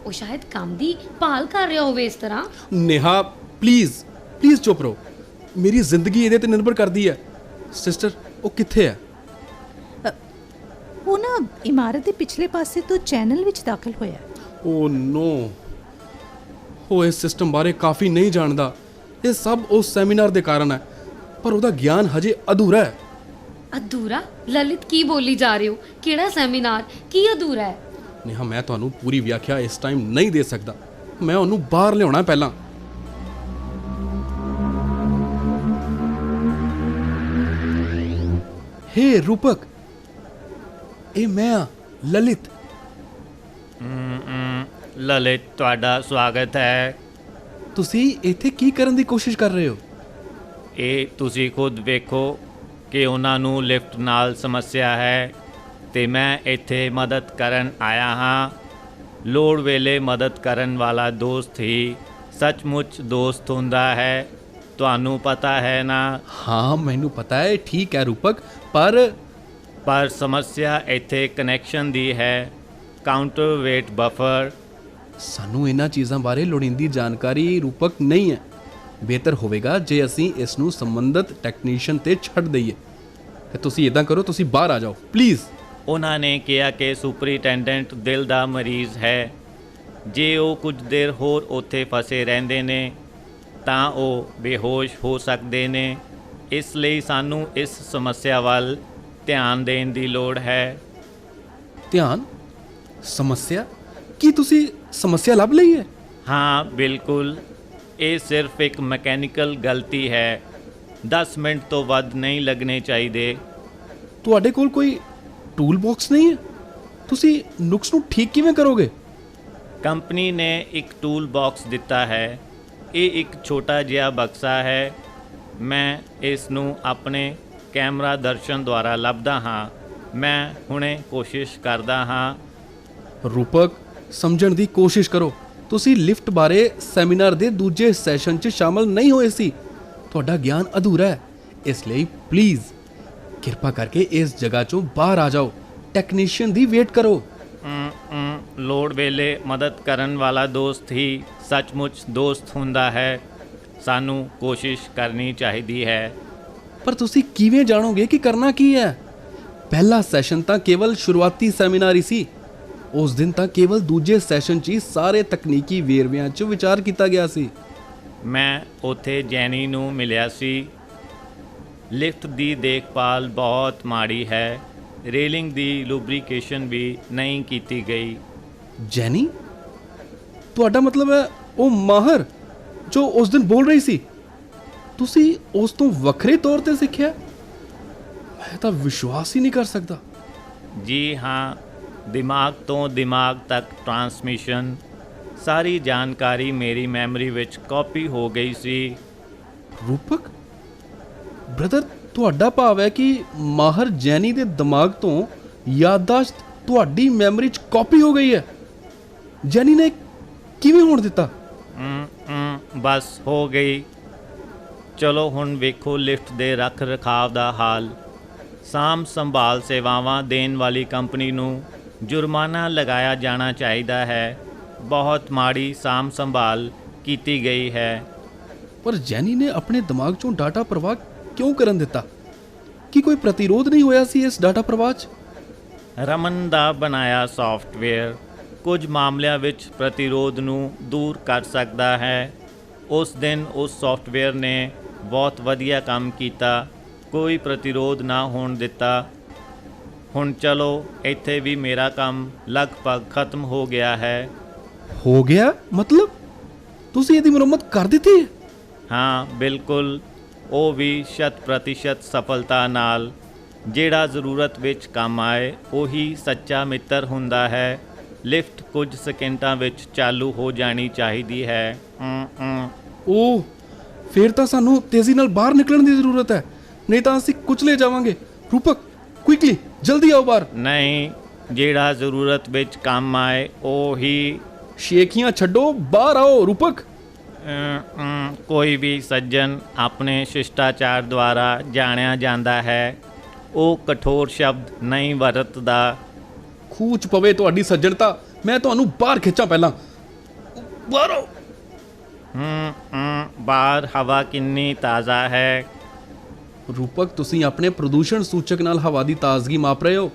ਉਹ ਸ਼ਾਇਦ ਕੰਮ ਦੀ ਭਾਲ ਕਰ ਰਿਹਾ ਹੋਵੇ ਇਸ ਤਰ੍ਹਾਂ। ਨੇਹਾ ਪਲੀਜ਼ ਚੁੱਪ ਰਹੋ। ਮੇਰੀ ਜ਼ਿੰਦਗੀ ਇਹਦੇ ਤੇ ਨਿਰਭਰ ਕਰਦੀ ਹੈ। ਸਿਸਟਰ, ਉਹ ਕਿੱਥੇ ਹੈ? ਉਹ ਨਾ ਇਮਾਰਤ ਦੇ ਪਿਛਲੇ ਪਾਸੇ ਤੋਂ ਚੈਨਲ ਵਿੱਚ ਦਾਖਲ ਹੋਇਆ। ਓ ਨੋ, ਉਹ ਇਸ ਸਿਸਟਮ ਬਾਰੇ ਕਾਫੀ ਨਹੀਂ ਜਾਣਦਾ। ਇਹ ਸਭ ਉਸ ਸੈਮੀਨਾਰ ਦੇ ਕਾਰਨ ਹੈ, ਪਰ ਉਹਦਾ ਗਿਆਨ ਹਜੇ ਅਧੂਰਾ ਹੈ। ਅਧੂਰਾ? ਲਲਿਤ, ਕੀ ਬੋਲੀ ਜਾ ਰਹੇ ਹੋ? ਕਿਹੜਾ ਸੈਮੀਨਾਰ? ਕੀ ਅਧੂਰਾ ਹੈ? ਨੇਹਾ, ਮੈਂ ਤੁਹਾਨੂੰ ਪੂਰੀ ਵਿਆਖਿਆ ਇਸ ਟਾਈਮ ਨਹੀਂ ਦੇ ਸਕਦਾ। ਮੈਂ ਉਹਨੂੰ ਬਾਹਰ ਲਿਆਉਣਾ ਪਹਿਲਾਂ। ਹੇ ਰੂਪਕ, ਇਹ ਮੈਂ ਆ ਲਲਿਤ। ਲਲਿਤ, ਤੁਹਾਡਾ ਸਵਾਗਤ ਹੈ। ਤੁਸੀਂ ਇੱਥੇ ਕੀ ਕਰਨ ਦੀ ਕੋਸ਼ਿਸ਼ ਕਰ ਰਹੇ ਹੋ? ਇਹ ਤੁਸੀਂ ਖੁਦ ਵੇਖੋ ਕਿ ਉਹਨਾਂ ਨੂੰ ਲਿਫਟ ਨਾਲ ਸਮੱਸਿਆ ਹੈ ਤੇ ਮੈਂ ਇੱਥੇ ਮਦਦ ਕਰਨ ਆਇਆ ਹਾਂ। ਲੋੜ ਵੇਲੇ ਮਦਦ ਕਰਨ ਵਾਲਾ ਦੋਸਤ ਹੀ ਸੱਚਮੁੱਚ ਦੋਸਤ ਹੁੰਦਾ ਹੈ, ਤੁਹਾਨੂੰ ਪਤਾ ਹੈ ਨਾ? ਹਾਂ, ਮੈਨੂੰ ਪਤਾ ਹੈ। ਠੀਕ ਹੈ ਰੂਪਕ, ਪਰ ਸਮੱਸਿਆ ਇੱਥੇ ਕਨੈਕਸ਼ਨ ਦੀ ਹੈ। ਕਾਊਂਟਰਵੇਟ ਬਫਰ। ਸਾਨੂੰ ਇਹਨਾਂ ਚੀਜ਼ਾਂ ਬਾਰੇ ਲੋੜੀਂਦੀ ਜਾਣਕਾਰੀ ਰੂਪਕ ਨਹੀਂ ਹੈ। ਬਿਹਤਰ ਹੋਵੇਗਾ ਜੇ ਅਸੀਂ ਇਸ ਨੂੰ ਸੰਬੰਧਿਤ ਟੈਕਨੀਸ਼ੀਅਨ ਤੇ ਛੱਡ ਦਈਏ। ਤੇ ਤੁਸੀਂ ਇਦਾਂ ਕਰੋ, ਤੁਸੀਂ ਬਾਹਰ ਆ ਜਾਓ ਪਲੀਜ਼। ਉਹਨਾਂ ਨੇ ਕਿਹਾ ਕਿ ਸੁਪਰਿੰਟੈਂਡੈਂਟ ਦਿਲ ਦਾ ਮਰੀਜ਼ ਹੈ। ਜੇ ਉਹ ਕੁਝ ਦੇਰ ਹੋਰ ਉੱਥੇ ਫਸੇ ਰਹਿੰਦੇ ਨੇ ਤਾਂ ਉਹ ਬੇਹੋਸ਼ ਹੋ ਸਕਦੇ ਨੇ। ਇਸ ਲਈ ਸਾਨੂੰ ਇਸ ਸਮੱਸਿਆ ਵੱਲ ਧਿਆਨ ਦੇਣ ਦੀ ਲੋੜ ਹੈ। ਧਿਆਨ? ਸਮੱਸਿਆ? ਕੀ ਤੁਸੀਂ ਸਮੱਸਿਆ ਲੱਭ ਲਈ ਹੈ? ਹਾਂ ਬਿਲਕੁਲ, ਇਹ ਸਿਰਫ ਇੱਕ ਮਕੈਨੀਕਲ ਗਲਤੀ ਹੈ। 10 ਮਿੰਟ ਤੋਂ ਵੱਧ ਨਹੀਂ ਲੱਗਣੇ ਚਾਹੀਦੇ। ਤੁਹਾਡੇ ਕੋਲ ਕੋਈ ਟੂਲ ਬਾਕਸ ਨਹੀਂ ਹੈ? ਤੁਸੀਂ ਨੁਕਸ ਨੂੰ ਠੀਕ ਕਿਵੇਂ ਕਰੋਗੇ? ਕੰਪਨੀ ਨੇ ਇੱਕ ਟੂਲ ਬਾਕਸ ਦਿੱਤਾ ਹੈ। ਇਹ ਇੱਕ ਛੋਟਾ ਜਿਹਾ ਬਕਸਾ ਹੈ। ਮੈਂ ਇਸ ਨੂੰ ਆਪਣੇ ਕੈਮਰਾ ਦਰਸ਼ਨ ਦੁਆਰਾ ਲੱਭਦਾ ਹਾਂ। ਮੈਂ ਹੁਣੇ ਕੋਸ਼ਿਸ਼ ਕਰਦਾ ਹਾਂ। ਰੂਪਕ, ਸਮਝਣ ਦੀ ਕੋਸ਼ਿਸ਼ ਕਰੋ। ਤੁਸੀਂ ਲਿਫਟ ਬਾਰੇ ਸੈਮੀਨਾਰ ਦੇ ਦੂਜੇ ਸੈਸ਼ਨ 'ਚ ਸ਼ਾਮਲ ਨਹੀਂ ਹੋਏ ਸੀ। ਤੁਹਾਡਾ ਗਿਆਨ ਅਧੂਰਾ ਹੈ। ਇਸ ਲਈ ਪਲੀਜ਼ ਕਿਰਪਾ ਕਰਕੇ ਇਸ ਜਗ੍ਹਾ 'ਚੋਂ ਬਾਹਰ ਆ ਜਾਓ। ਟੈਕਨੀਸ਼ੀਅਨ ਦੀ ਵੇਟ ਕਰੋ। ਲੋੜ ਵੇਲੇ ਮਦਦ ਕਰਨ ਵਾਲਾ ਦੋਸਤ ਹੀ ਸੱਚਮੁੱਚ ਦੋਸਤ ਹੁੰਦਾ ਹੈ। ਸਾਨੂੰ ਕੋਸ਼ਿਸ਼ ਕਰਨੀ ਚਾਹੀਦੀ ਹੈ। ਪਰ ਤੁਸੀਂ ਕਿਵੇਂ ਜਾਣੋਗੇ ਕਿ ਕਰਨਾ ਕੀ ਹੈ? ਪਹਿਲਾ ਸੈਸ਼ਨ ਤਾਂ ਕੇਵਲ ਸ਼ੁਰੂਆਤੀ ਸੈਮੀਨਾਰ ਹੀ ਸੀ। ਉਸ ਦਿਨ ਤਾਂ ਕੇਵਲ ਦੂਜੇ ਸੈਸ਼ਨ 'ਚ ਹੀ ਸਾਰੇ ਤਕਨੀਕੀ ਵੇਰਵਿਆਂ 'ਚ ਵਿਚਾਰ ਕੀਤਾ ਗਿਆ ਸੀ। ਮੈਂ ਉੱਥੇ ਜੈਨੀ ਨੂੰ ਮਿਲਿਆ ਸੀ। ਲਿਫਟ ਦੀ ਦੇਖਭਾਲ ਬਹੁਤ ਮਾੜੀ ਹੈ। ਰੇਲਿੰਗ ਦੀ ਲੁਬਰੀਕੇਸ਼ਨ ਵੀ ਨਹੀਂ ਕੀਤੀ ਗਈ। ਜੈਨੀ? ਤੁਹਾਡਾ ਮਤਲਬ ਹੈ ਉਹ ਮਾਹਰ ਜੋ ਉਸ ਦਿਨ ਬੋਲ ਰਹੀ ਸੀ? ਤੁਸੀਂ ਉਸ ਤੋਂ ਵੱਖਰੇ ਤੌਰ ਤੇ ਸਿੱਖਿਆ? ਮੈਂ ਤਾਂ ਵਿਸ਼ਵਾਸ ਹੀ ਨਹੀਂ ਕਰ ਸਕਦਾ। ਜੀ ਹਾਂ, ਦਿਮਾਗ ਤੋਂ ਦਿਮਾਗ ਤੱਕ ਟਰਾਂਸਮਿਸ਼ਨ। ਸਾਰੀ ਜਾਣਕਾਰੀ ਮੇਰੀ ਮੈਮਰੀ ਵਿੱਚ ਕਾਪੀ ਹੋ ਗਈ ਸੀ। ਰੂਪਕ ਬ੍ਰਦਰ, ਤੁਹਾਡਾ ਭਾਵ ਹੈ ਕਿ ਮਾਹਰ ਜੈਨੀ ਦੇ ਦਿਮਾਗ ਤੋਂ ਯਾਦਦਾਸ਼ਤ ਤੁਹਾਡੀ ਮੈਮਰੀ 'ਚ ਕਾਪੀ ਹੋ ਗਈ ਹੈ? ਜੈਨੀ ਨੇ ਕਿਵੇਂ ਹੋਣ ਦਿੱਤਾ? ਬਸ ਹੋ ਗਈ। ਚਲੋ ਹੁਣ ਵੇਖੋ ਲਿਫਟ ਦੇ ਰੱਖ ਰਖਾਵ ਦਾ ਹਾਲ। ਸਾਂਭ ਸੰਭਾਲ ਸੇਵਾਵਾਂ ਦੇਣ ਵਾਲੀ ਕੰਪਨੀ ਨੂੰ ਜੁਰਮਾਨਾ ਲਗਾਇਆ ਜਾਣਾ ਚਾਹੀਦਾ ਹੈ। ਬਹੁਤ ਮਾੜੀ ਸਾਂਭ ਸੰਭਾਲ ਕੀਤੀ ਗਈ ਹੈ। ਪਰ ਜੈਨੀ ਨੇ ਆਪਣੇ ਦਿਮਾਗ 'ਚੋਂ ਡਾਟਾ ਪ੍ਰਵਾਹ ਕਿਉਂ ਕਰਨ ਦਿੱਤਾ? ਕੀ ਕੋਈ ਪ੍ਰਤੀਰੋਧ ਨਹੀਂ ਹੋਇਆ ਸੀ ਇਸ ਡਾਟਾ ਪ੍ਰਵਾਹ 'ਚ? ਰਮਨ ਦਾ ਬਣਾਇਆ ਸੌਫਟਵੇਅਰ ਕੁਝ ਮਾਮਲਿਆਂ ਵਿੱਚ ਪ੍ਰਤੀਰੋਧ ਨੂੰ ਦੂਰ ਕਰ ਸਕਦਾ ਹੈ। ਉਸ ਦਿਨ ਉਸ ਸੌਫਟਵੇਅਰ ਨੇ ਬਹੁਤ ਵਧੀਆ ਕੰਮ ਕੀਤਾ, ਕੋਈ ਪ੍ਰਤੀਰੋਧ ਨਾ ਹੋਣ ਦਿੱਤਾ। ਹੁਣ ਚਲੋ, ਇੱਥੇ ਵੀ ਮੇਰਾ ਕੰਮ ਲਗਭਗ ਖਤਮ ਹੋ ਗਿਆ ਹੈ। ਹੋ ਗਿਆ ਮਤਲਬ ਤੁਸੀਂ ਇਹਦੀ ਮੁਰੰਮਤ ਕਰ ਦਿੱਤੀ ਹੈ? ਹਾਂ ਬਿਲਕੁਲ, ਉਹ ਵੀ 100% ਸਫਲਤਾ ਨਾਲ। ਜਿਹੜਾ ਜ਼ਰੂਰਤ ਵਿੱਚ ਕੰਮ ਆਏ ਉਹੀ ਸੱਚਾ ਮਿੱਤਰ ਹੁੰਦਾ ਹੈ। ਲਿਫਟ ਕੁਝ ਸਕਿੰਟਾਂ ਵਿੱਚ ਚਾਲੂ ਹੋ ਜਾਣੀ ਚਾਹੀਦੀ ਹੈ। ਓਹ, ਫਿਰ ਤਾਂ ਸਾਨੂੰ ਤੇਜ਼ੀ ਨਾਲ ਬਾਹਰ ਨਿਕਲਣ ਦੀ ਜ਼ਰੂਰਤ ਹੈ, ਨਹੀਂ ਤਾਂ ਅਸੀਂ ਕੁਚਲੇ ਜਾਵਾਂਗੇ। ਰੂਪਕ, ਕੁਇਕਲੀ ਜਲਦੀ ਆਓ ਬਾਹਰ। ਨਹੀਂ, ਜਿਹੜਾ ਜ਼ਰੂਰਤ ਵਿੱਚ ਕੰਮ ਆਏ ਉਹੀ। ਸ਼ੇਖੀਆਂ ਛੱਡੋ, ਬਾਹਰ ਆਓ ਰੂਪਕ। ਕੋਈ ਵੀ ਸੱਜਣ ਆਪਣੇ ਸ਼ਿਸ਼ਟਾਚਾਰ ਦੁਆਰਾ ਜਾਣਿਆ ਜਾਂਦਾ ਹੈ। ਉਹ ਕਠੋਰ ਸ਼ਬਦ ਨਹੀਂ ਵਰਤਦਾ। ਖੂਹ 'ਚ ਪਵੇ ਤੁਹਾਡੀ ਸੱਜਣਤਾ, ਮੈਂ ਤੁਹਾਨੂੰ ਬਾਹਰ ਖਿੱਚਾਂ ਪਹਿਲਾਂ। ਬਾਹਰ ਆਓ। ਬਾਹਰ ਹਵਾ ਕਿੰਨੀ ਤਾਜ਼ਾ ਹੈ। ਰੂਪਕ, ਤੁਸੀਂ ਆਪਣੇ ਪ੍ਰਦੂਸ਼ਣ ਸੂਚਕ ਨਾਲ ਹਵਾ ਦੀ ਤਾਜ਼ਗੀ ਮਾਪ ਰਹੇ ਹੋ,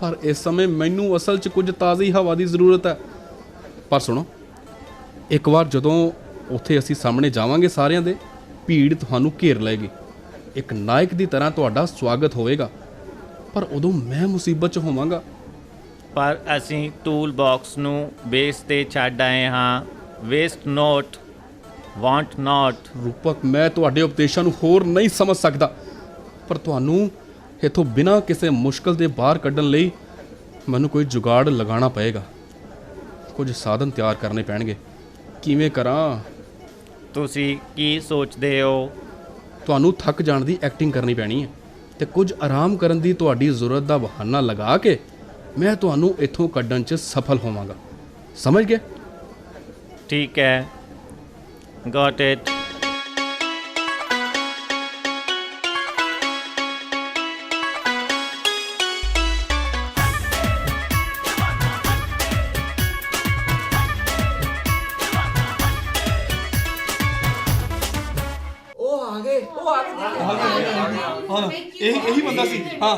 ਪਰ ਇਸ ਸਮੇਂ ਮੈਨੂੰ ਅਸਲ 'ਚ ਕੁਝ ਤਾਜ਼ੀ ਹਵਾ ਦੀ ਜ਼ਰੂਰਤ ਹੈ। ਪਰ ਸੁਣੋ, ਇੱਕ ਵਾਰ ਜਦੋਂ ਉੱਥੇ ਅਸੀਂ ਸਾਹਮਣੇ ਜਾਵਾਂਗੇ ਸਾਰਿਆਂ ਦੇ, ਭੀੜ ਤੁਹਾਨੂੰ ਘੇਰ ਲਏਗੀ। ਇੱਕ ਨਾਇਕ ਦੀ ਤਰ੍ਹਾਂ ਤੁਹਾਡਾ ਸਵਾਗਤ ਹੋਵੇਗਾ, ਪਰ ਉਦੋਂ ਮੈਂ ਮੁਸੀਬਤ 'ਚ ਹੋਵਾਂਗਾ। ਪਰ ਅਸੀਂ ਟੂਲ ਬਾਕਸ ਨੂੰ ਬੇਸ 'ਤੇ ਛੱਡ ਆਏ ਹਾਂ। ਵੇਸਟ ਨੋਟ, ਵਾਂਟ ਨਾਟ। ਰੂਪਕ, ਮੈਂ ਤੁਹਾਡੇ ਉਪਦੇਸ਼ਾਂ ਨੂੰ ਹੋਰ ਨਹੀਂ ਸਮਝ ਸਕਦਾ, ਪਰ ਤੁਹਾਨੂੰ ਇੱਥੋਂ ਬਿਨਾਂ ਕਿਸੇ ਮੁਸ਼ਕਲ ਦੇ ਬਾਹਰ ਕੱਢਣ ਲਈ ਮੈਨੂੰ ਕੋਈ ਜੁਗਾੜ ਲਗਾਉਣਾ ਪਏਗਾ। ਕੁਝ ਸਾਧਨ ਤਿਆਰ ਕਰਨੇ ਪੈਣਗੇ। ਕਿਵੇਂ ਕਰਾਂ? ਤੁਸੀਂ ਕੀ ਸੋਚਦੇ ਹੋ? ਤੁਹਾਨੂੰ ਥੱਕ ਜਾਣ ਦੀ ਐਕਟਿੰਗ ਕਰਨੀ ਪੈਣੀ ਹੈ ਤੇ ਕੁਝ ਆਰਾਮ ਕਰਨ ਦੀ ਤੁਹਾਡੀ ਜ਼ਰੂਰਤ ਦਾ ਬਹਾਨਾ ਲਗਾ ਕੇ ਮੈਂ ਤੁਹਾਨੂੰ ਇੱਥੋਂ ਕੱਢਣ 'ਚ ਸਫਲ ਹੋਵਾਂਗਾ। ਸਮਝ ਗਏ? ਠੀਕ ਹੈ, ਗॉट इट। ਇਹੀ ਬੰਦਾ ਸੀ। ਹਾਂ,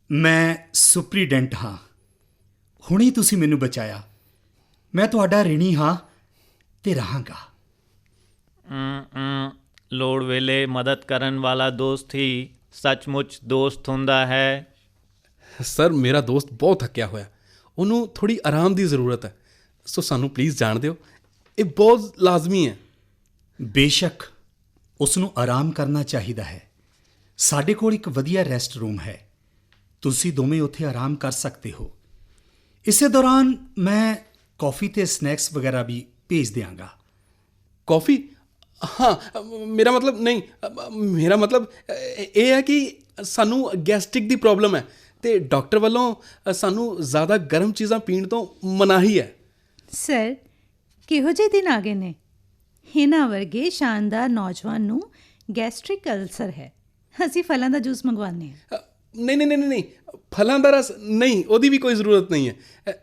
ਮੈਂ ਸੁਪਰੀਡੈਂਟ ਹਾਂ। ਹੁਣੇ ਤੁਸੀਂ ਮੈਨੂੰ ਬਚਾਇਆ। ਮੈਂ ਤੁਹਾਡਾ ਰਿਣੀ ਹਾਂ ਤੇ ਰਹਾਂਗਾ। ਲੋੜ ਵੇਲੇ ਮਦਦ ਕਰਨ ਵਾਲਾ ਦੋਸਤ ਹੀ ਸੱਚਮੁੱਚ ਦੋਸਤ ਹੁੰਦਾ ਹੈ। ਸਰ, ਮੇਰਾ ਦੋਸਤ ਬਹੁਤ ਥੱਕਿਆ ਹੋਇਆ, ਉਹਨੂੰ ਥੋੜੀ ਆਰਾਮ ਦੀ ਜ਼ਰੂਰਤ ਹੈ, ਸੋ ਸਾਨੂੰ ਪਲੀਜ਼ ਜਾਣ ਦਿਓ। ਇਹ ਬਹੁਤ ਲਾਜ਼ਮੀ ਹੈ। ਬੇਸ਼ੱਕ ਉਸ ਨੂੰ ਆਰਾਮ ਕਰਨਾ ਚਾਹੀਦਾ ਹੈ। ਸਾਡੇ ਕੋਲ ਇੱਕ ਵਧੀਆ ਰੈਸਟ ਰੂਮ ਹੈ, ਤੁਸੀਂ ਦੋਵੇਂ ਉੱਥੇ ਆਰਾਮ ਕਰ ਸਕਦੇ ਹੋ। ਇਸੇ ਦੌਰਾਨ ਮੈਂ ਕੌਫੀ ਤੇ ਸਨੈਕਸ ਵਗੈਰਾ ਵੀ ਭੇਜ ਦਿਆਂਗਾ। ਕੌਫੀ? ਹਾਂ, ਮੇਰਾ ਮਤਲਬ ਇਹ ਹੈ ਕਿ ਸਾਨੂੰ ਗੈਸਟ੍ਰਿਕ ਦੀ ਪ੍ਰੋਬਲਮ ਹੈ ਤੇ ਡਾਕਟਰ ਵੱਲੋਂ ਸਾਨੂੰ ਜ਼ਿਆਦਾ ਗਰਮ ਚੀਜ਼ਾਂ ਪੀਣ ਤੋਂ ਮਨਾਹੀ ਹੈ। ਸਰ, ਕਿਹੋ ਜਿਹੇ ਦਿਨ ਆ ਗਏ ਨੇ। ਇਹਨਾਂ ਵਰਗੇ ਸ਼ਾਨਦਾਰ ਨੌਜਵਾਨ ਨੂੰ ਗੈਸਟ੍ਰਿਕ ਅਲਸਰ ਹੈ। ਅਸੀਂ ਫਲਾਂ ਦਾ ਜੂਸ ਮੰਗਵਾਉਂਦੇ ਹਾਂ। ਨਹੀਂ, ਫਲਾਂ ਦਾ ਰਸ ਨਹੀਂ, ਉਹਦੀ ਵੀ ਕੋਈ ਜ਼ਰੂਰਤ ਨਹੀਂ ਹੈ।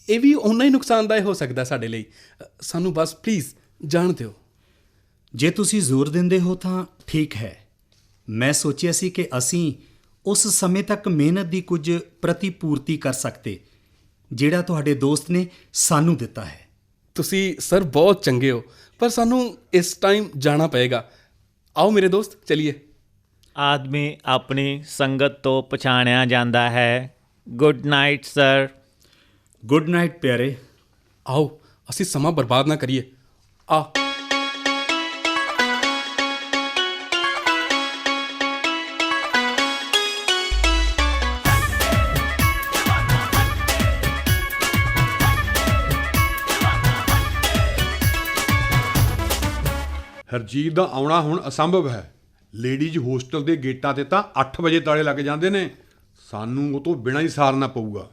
ਇਹ ਵੀ ਓਨਾ ਹੀ ਨੁਕਸਾਨਦਾਇਕ ਹੋ ਸਕਦਾ ਸਾਡੇ ਲਈ। ਸਾਨੂੰ ਬਸ ਪਲੀਜ਼ ਜਾਣ ਦਿਓ। ਜੇ ਤੁਸੀਂ ਜ਼ੋਰ ਦਿੰਦੇ ਹੋ ਤਾਂ ਠੀਕ ਹੈ। ਮੈਂ ਸੋਚਿਆ ਸੀ ਕਿ ਅਸੀਂ ਉਸ ਸਮੇਂ ਤੱਕ ਮਿਹਨਤ ਦੀ ਕੁਝ ਪ੍ਰਤੀਪੂਰਤੀ ਕਰ ਸਕਦੇ ਜਿਹੜਾ ਤੁਹਾਡੇ ਦੋਸਤ ਨੇ ਸਾਨੂੰ ਦਿੱਤਾ ਹੈ। ਤੁਸੀਂ ਸਰ ਬਹੁਤ ਚੰਗੇ ਹੋ, ਪਰ ਸਾਨੂੰ ਇਸ ਟਾਈਮ ਜਾਣਾ ਪਏਗਾ। ਆਓ ਮੇਰੇ ਦੋਸਤ, ਚਲੀਏ। ਆਦਮੀ ਆਪਣੀ ਸੰਗਤ ਤੋਂ ਪਛਾਣਿਆ ਜਾਂਦਾ ਹੈ। Good night sir. Good night ਪਿਆਰੇ। ਆਓ, ਅਸੀਂ ਸਮਾਂ ਬਰਬਾਦ ਨਾ ਕਰੀਏ। ਆ ਹਰਜੀਤ ਦਾ ਆਉਣਾ ਹੁਣ ਅਸੰਭਵ ਹੈ। ਲੇਡੀਜ਼ ਹੋਸਟਲ ਦੇ ਗੇਟਾਂ ਤੇ ਤਾਂ 8 ਵਜੇ ਤਾਲੇ ਲੱਗ ਜਾਂਦੇ ਨੇ। ਸਾਨੂੰ ਉਹ ਤੋਂ ਬਿਨਾਂ ਹੀ ਸਾਰਨਾ ਪਊਗਾ।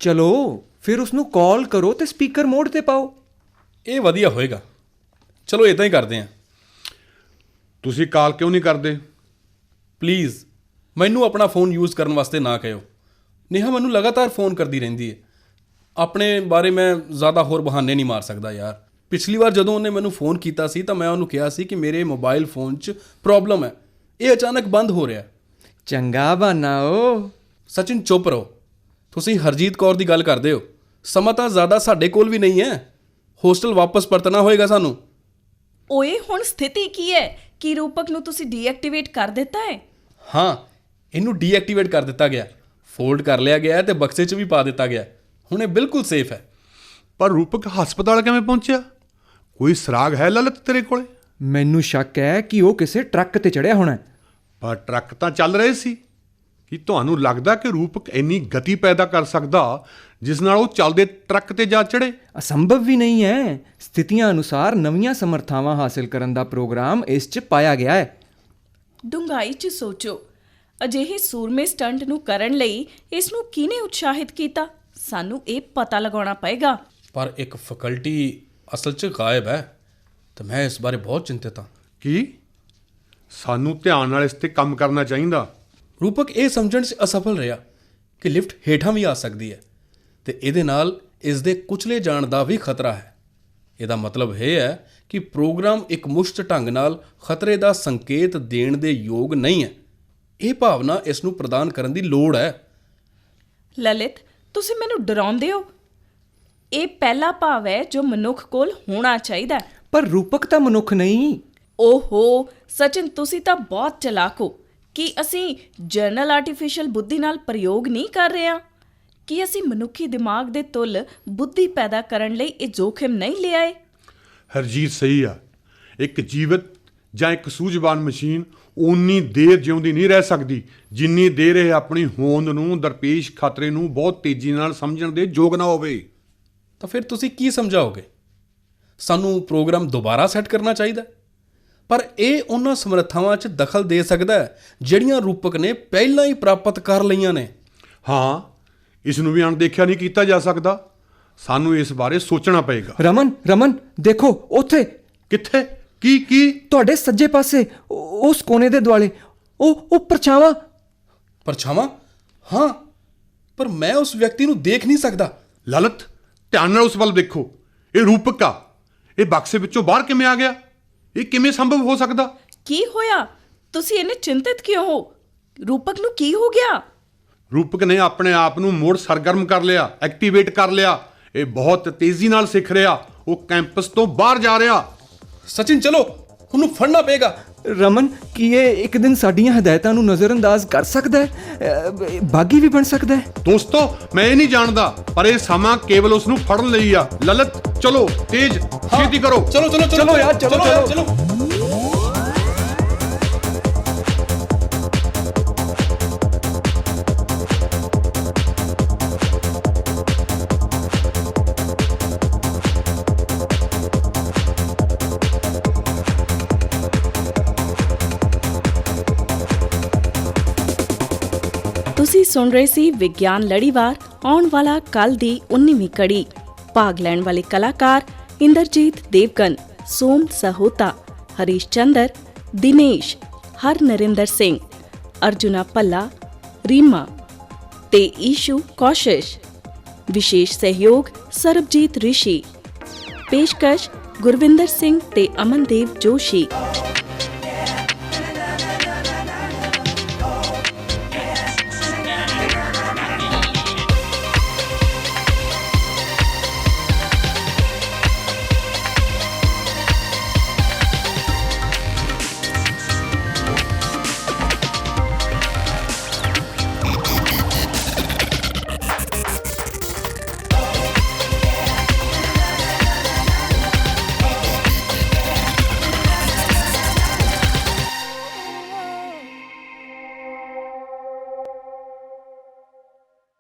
ਚਲੋ ਫਿਰ ਉਸ ਨੂੰ ਕਾਲ ਕਰੋ ਤੇ ਸਪੀਕਰ ਮੋਡ ਤੇ ਪਾਓ। ਇਹ ਵਧੀਆ ਹੋਏਗਾ। ਚਲੋ ਇਦਾਂ ਹੀ ਕਰਦੇ ਹਾਂ। ਤੁਸੀਂ ਕਾਲ ਕਿਉਂ ਨਹੀਂ ਕਰਦੇ? ਪਲੀਜ਼ ਮੈਨੂੰ ਆਪਣਾ ਫੋਨ ਯੂਜ਼ ਕਰਨ ਵਾਸਤੇ ਨਾ ਕਹਿਓ। ਨੇਹਾ ਮੈਨੂੰ ਲਗਾਤਾਰ ਫੋਨ ਕਰਦੀ ਰਹਿੰਦੀ ਹੈ। ਆਪਣੇ ਬਾਰੇ ਮੈਂ ਜ਼ਿਆਦਾ ਹੋਰ ਬਹਾਨੇ ਨਹੀਂ ਮਾਰ ਸਕਦਾ ਯਾਰ। ਪਿਛਲੀ ਵਾਰ ਜਦੋਂ ਉਹਨੇ ਮੈਨੂੰ ਫੋਨ ਕੀਤਾ ਸੀ ਤਾਂ ਮੈਂ ਉਹਨੂੰ ਕਿਹਾ ਸੀ ਕਿ ਮੇਰੇ ਮੋਬਾਈਲ ਫੋਨ 'ਚ ਪ੍ਰੋਬਲਮ ਹੈ, ਇਹ ਅਚਾਨਕ ਬੰਦ ਹੋ ਰਿਹਾ। ਚੰਗਾ ਬਹਾਨਾ ਓ। ਸਚਿਨ ਚੁੱਪ ਰਹੋ। ਤੁਸੀਂ ਹਰਜੀਤ ਕੌਰ ਦੀ ਗੱਲ ਕਰਦੇ ਹੋ। ਸਮਾਂ ਤਾਂ ਜ਼ਿਆਦਾ ਸਾਡੇ ਕੋਲ ਵੀ ਨਹੀਂ ਹੈ। ਹੋਸਟਲ ਵਾਪਸ ਪਰਤਣਾ ਹੋਏਗਾ ਸਾਨੂੰ। ਓਏ ਹੁਣ ਸਥਿਤੀ ਕੀ ਹੈ? ਕੀ ਰੂਪਕ ਨੂੰ ਤੁਸੀਂ ਡੀਐਕਟੀਵੇਟ ਕਰ ਦਿੱਤਾ ਹੈ? ਹਾਂ, ਇਹਨੂੰ ਡੀਐਕਟੀਵੇਟ ਕਰ ਦਿੱਤਾ ਗਿਆ, ਫੋਲਡ ਕਰ ਲਿਆ ਗਿਆ ਤੇ ਬਕਸੇ 'ਚ ਵੀ ਪਾ ਦਿੱਤਾ ਗਿਆ। ਹੁਣ ਇਹ ਬਿਲਕੁਲ ਸੇਫ ਹੈ। ਪਰ ਰੂਪਕ ਹਸਪਤਾਲ ਕਿਵੇਂ ਪਹੁੰਚਿਆ? ਕੋਈ ਸੁਰਾਗ ਹੈ ਲਲਿਤ ਤੇਰੇ ਕੋਲੇ? ਮੈਨੂੰ ਸ਼ੱਕ ਹੈ ਕਿ ਉਹ ਕਿਸੇ ਟਰੱਕ ਤੇ ਚੜਿਆ ਹੋਣਾ। ਪਰ ਟਰੱਕ ਤਾਂ ਚੱਲ ਰਹੇ ਸੀ। ਕੀ ਤੁਹਾਨੂੰ ਲੱਗਦਾ ਕਿ ਰੂਪਕ ਇੰਨੀ ਗਤੀ ਪੈਦਾ ਕਰ ਸਕਦਾ ਜਿਸ ਨਾਲ ਉਹ ਚੱਲਦੇ ਟਰੱਕ ਤੇ ਜਾ ਚੜੇ? ਅਸੰਭਵ ਵੀ ਨਹੀਂ ਹੈ। ਸਥਿਤੀਆਂ ਅਨੁਸਾਰ ਨਵੀਆਂ ਸਮਰਥਾਵਾਂ ਹਾਸਲ ਕਰਨ ਦਾ ਪ੍ਰੋਗਰਾਮ ਇਸ 'ਚ ਪਾਇਆ ਗਿਆ ਹੈ। ਡੂੰਘਾਈ 'ਚ ਸੋਚੋ, ਅਜਿਹੇ ਸੂਰਮੇ ਸਟੰਟ ਨੂੰ ਕਰਨ ਲਈ ਇਸ ਨੂੰ ਕਿਹਨੇ ਉਤਸ਼ਾਹਿਤ ਕੀਤਾ? ਸਾਨੂੰ ਇਹ ਪਤਾ ਲਗਾਉਣਾ ਪਏਗਾ। ਪਰ ਇੱਕ ਫੈਕਲਟੀ ਅਸਲ 'ਚ ਗਾਇਬ ਹੈ ਤੇ ਮੈਂ ਇਸ ਬਾਰੇ ਬਹੁਤ ਚਿੰਤਤ ਹਾਂ। ਕੀ ਸਾਨੂੰ ਧਿਆਨ ਨਾਲ ਇਸ ਤੇ ਕੰਮ ਕਰਨਾ ਚਾਹੀਦਾ? ਰੂਪਕ ਇਹ ਸਮਝਣ 'ਚ ਅਸਫਲ ਰਿਹਾ ਕਿ ਲਿਫਟ ਹੇਠਾਂ ਵੀ ਆ ਸਕਦੀ ਹੈ ਤੇ ਇਹਦੇ ਨਾਲ ਇਸ ਦੇ ਕੁਚਲੇ ਜਾਣ ਦਾ ਵੀ ਖਤਰਾ ਹੈ। ਇਹਦਾ ਮਤਲਬ ਇਹ ਹੈ ਕਿ ਪ੍ਰੋਗਰਾਮ ਇੱਕ ਮੁਸ਼ਤ ਢੰਗ ਨਾਲ ਖਤਰੇ ਦਾ ਸੰਕੇਤ ਦੇਣ ਦੇ ਯੋਗ ਨਹੀਂ ਹੈ। ਇਹ ਭਾਵਨਾ ਇਸ ਨੂੰ ਪ੍ਰਦਾਨ ਕਰਨ ਦੀ ਲੋੜ ਹੈ। ਲਲਿਤ, ਤੁਸੀਂ ਮੈਨੂੰ ਡਰਾਉਂਦੇ ਹੋ। ਇਹ ਪਹਿਲਾ ਭਾਵ ਹੈ ਜੋ ਮਨੁੱਖ ਕੋਲ ਹੋਣਾ ਚਾਹੀਦਾ ਹੈ। ਪਰ ਰੂਪਕ ਤਾਂ ਮਨੁੱਖ ਨਹੀਂ। ਓਹੋ ਸਚਿਨ, ਤੁਸੀਂ ਤਾਂ ਬਹੁਤ ਚਲਾਕ ਹੋ। ਕੀ ਅਸੀਂ ਜਨਰਲ ਆਰਟੀਫੀਸ਼ੀਅਲ ਬੁੱਧੀ ਨਾਲ ਪ੍ਰਯੋਗ ਨਹੀਂ ਕਰ ਰਹੇ ਹਾਂ? ਕੀ ਅਸੀਂ ਮਨੁੱਖੀ ਦਿਮਾਗ ਦੇ ਤੁੱਲ ਬੁੱਧੀ ਪੈਦਾ ਕਰਨ ਲਈ ਇਹ ਜੋਖਿਮ ਨਹੀਂ ਲਿਆਏ? ਹਰਜੀਤ ਸਹੀ ਆ। ਇੱਕ ਜੀਵਤ ਜਾਂ ਇੱਕ ਸੂਝਵਾਨ ਮਸ਼ੀਨ ਉਨੀ ਦੇਰ ਜਿਉਂਦੀ ਨਹੀਂ ਰਹਿ ਸਕਦੀ ਜਿੰਨੀ ਦੇਰ ਇਹ ਆਪਣੀ ਹੋਂਦ ਨੂੰ ਦਰਪੇਸ਼ ਖਤਰੇ ਨੂੰ ਬਹੁਤ ਤੇਜ਼ੀ ਨਾਲ ਸਮਝਣ ਦੇ ਯੋਗ ਨਾ ਹੋਵੇ। ਤਾਂ ਫਿਰ ਤੁਸੀਂ ਕੀ ਸਮਝਾਓਗੇ? ਸਾਨੂੰ ਪ੍ਰੋਗਰਾਮ ਦੁਬਾਰਾ ਸੈੱਟ ਕਰਨਾ ਚਾਹੀਦਾ, ਪਰ ਇਹ ਉਹਨਾਂ ਸਮਰੱਥਾਵਾਂ 'ਚ ਦਖਲ ਦੇ ਸਕਦਾ ਹੈ ਜਿਹੜੀਆਂ ਰੂਪਕ ਨੇ ਪਹਿਲਾਂ ਹੀ ਪ੍ਰਾਪਤ ਕਰ ਲਈਆਂ ਨੇ। ਹਾਂ, ਇਸ ਨੂੰ ਵੀ ਅਣਦੇਖਿਆ ਨਹੀਂ ਕੀਤਾ ਜਾ ਸਕਦਾ। ਸਾਨੂੰ ਇਸ ਬਾਰੇ ਸੋਚਣਾ ਪਏਗਾ। ਰਮਨ ਦੇਖੋ ਉੱਥੇ। ਕਿੱਥੇ? ਕੀ? ਤੁਹਾਡੇ ਸੱਜੇ ਪਾਸੇ ਉਸ ਕੋਨੇ ਦੇ ਦੁਆਲੇ ਉਹ ਪਰਛਾਵਾਂ। ਪਰਛਾਵਾਂ? ਹਾਂ, ਪਰ ਮੈਂ ਉਸ ਵਿਅਕਤੀ ਨੂੰ ਦੇਖ ਨਹੀਂ ਸਕਦਾ। ਲਲਿਤ, ਧਿਆਨ ਨਾਲ ਉਸ ਵੱਲ ਦੇਖੋ। ਇਹ ਰੂਪਕ ਆ। ਇਹ ਬਕਸੇ ਵਿੱਚੋਂ ਬਾਹਰ ਕਿਵੇਂ ਆ ਗਿਆ? ਇਹ ਕਿਵੇਂ ਸੰਭਵ ਹੋ ਸਕਦਾ? ਕੀ ਹੋਇਆ? ਤੁਸੀਂ ਇੰਨੇ ਚਿੰਤਤ ਕਿਉਂ ਹੋ? ਰੂਪਕ ਨੂੰ ਕੀ ਹੋ ਗਿਆ? ਰੂਪਕ ਨੇ ਆਪਣੇ ਆਪ ਨੂੰ ਮੁੜ ਸਰਗਰਮ ਕਰ ਲਿਆ, ਐਕਟੀਵੇਟ ਕਰ ਲਿਆ। ਇਹ ਬਹੁਤ ਤੇਜ਼ੀ ਨਾਲ ਸਿੱਖ ਰਿਹਾ। ਉਹ ਕੈਂਪਸ ਤੋਂ ਬਾਹਰ ਜਾ ਰਿਹਾ। ਸਚਿਨ ਚਲੋ, ਉਹਨੂੰ ਫੜਨਾ ਪਏਗਾ। ਰਮਨ, ਕੀ ਇਹ ਇੱਕ ਦਿਨ ਸਾਡੀਆਂ ਹਦਾਇਤਾਂ ਨੂੰ ਨਜ਼ਰਅੰਦਾਜ਼ ਕਰ ਸਕਦਾ ਹੈ? ਬਾਗੀ ਵੀ ਬਣ ਸਕਦਾ ਹੈ। ਦੋਸਤੋ, ਮੈਂ ਇਹ ਨਹੀਂ ਜਾਣਦਾ, ਪਰ ਇਹ ਸਮਾਂ ਕੇਵਲ ਉਸ ਨੂੰ ਫੜਨ ਲਈ ਆ। ਲਲਿਤ, ਚਲੋ ਤੇਜ਼, ਛੇਤੀ ਕਰੋ। ਚਲੋ ਯਾਰ, ਚਲੋ। ਤੁਸੀਂ ਸੁਣ ਰਹੇ ਸੀ ਵਿਗਿਆਨ ਲੜੀਵਾਰ, ਆਉਣ ਵਾਲਾ ਕੱਲ ਦੀ 19ਵੀਂ ਕੜੀ। ਭਾਗ ਲੈਣ ਵਾਲੇ ਕਲਾਕਾਰ ਇੰਦਰਜੀਤ ਦੇਵਗਨ, ਸੋਮ ਸਹੋਤਾ, ਹਰੀਸ਼ ਚੰਦਰ, ਦਿਨੇਸ਼, ਹਰ ਨਰਿੰਦਰ ਸਿੰਘ, ਅਰਜੁਨਾ ਭੱਲਾ, ਰੀਮਾ ਤੇ ਈਸ਼ੂ ਕੌਸ਼ਿਸ਼। ਵਿਸ਼ੇਸ਼ ਸਹਿਯੋਗ ਸਰਬਜੀਤ ਰਿਸ਼ੀ। ਪੇਸ਼ਕਸ਼ ਗੁਰਵਿੰਦਰ ਸਿੰਘ ਤੇ ਅਮਨਦੇਵ ਜੋਸ਼ੀ।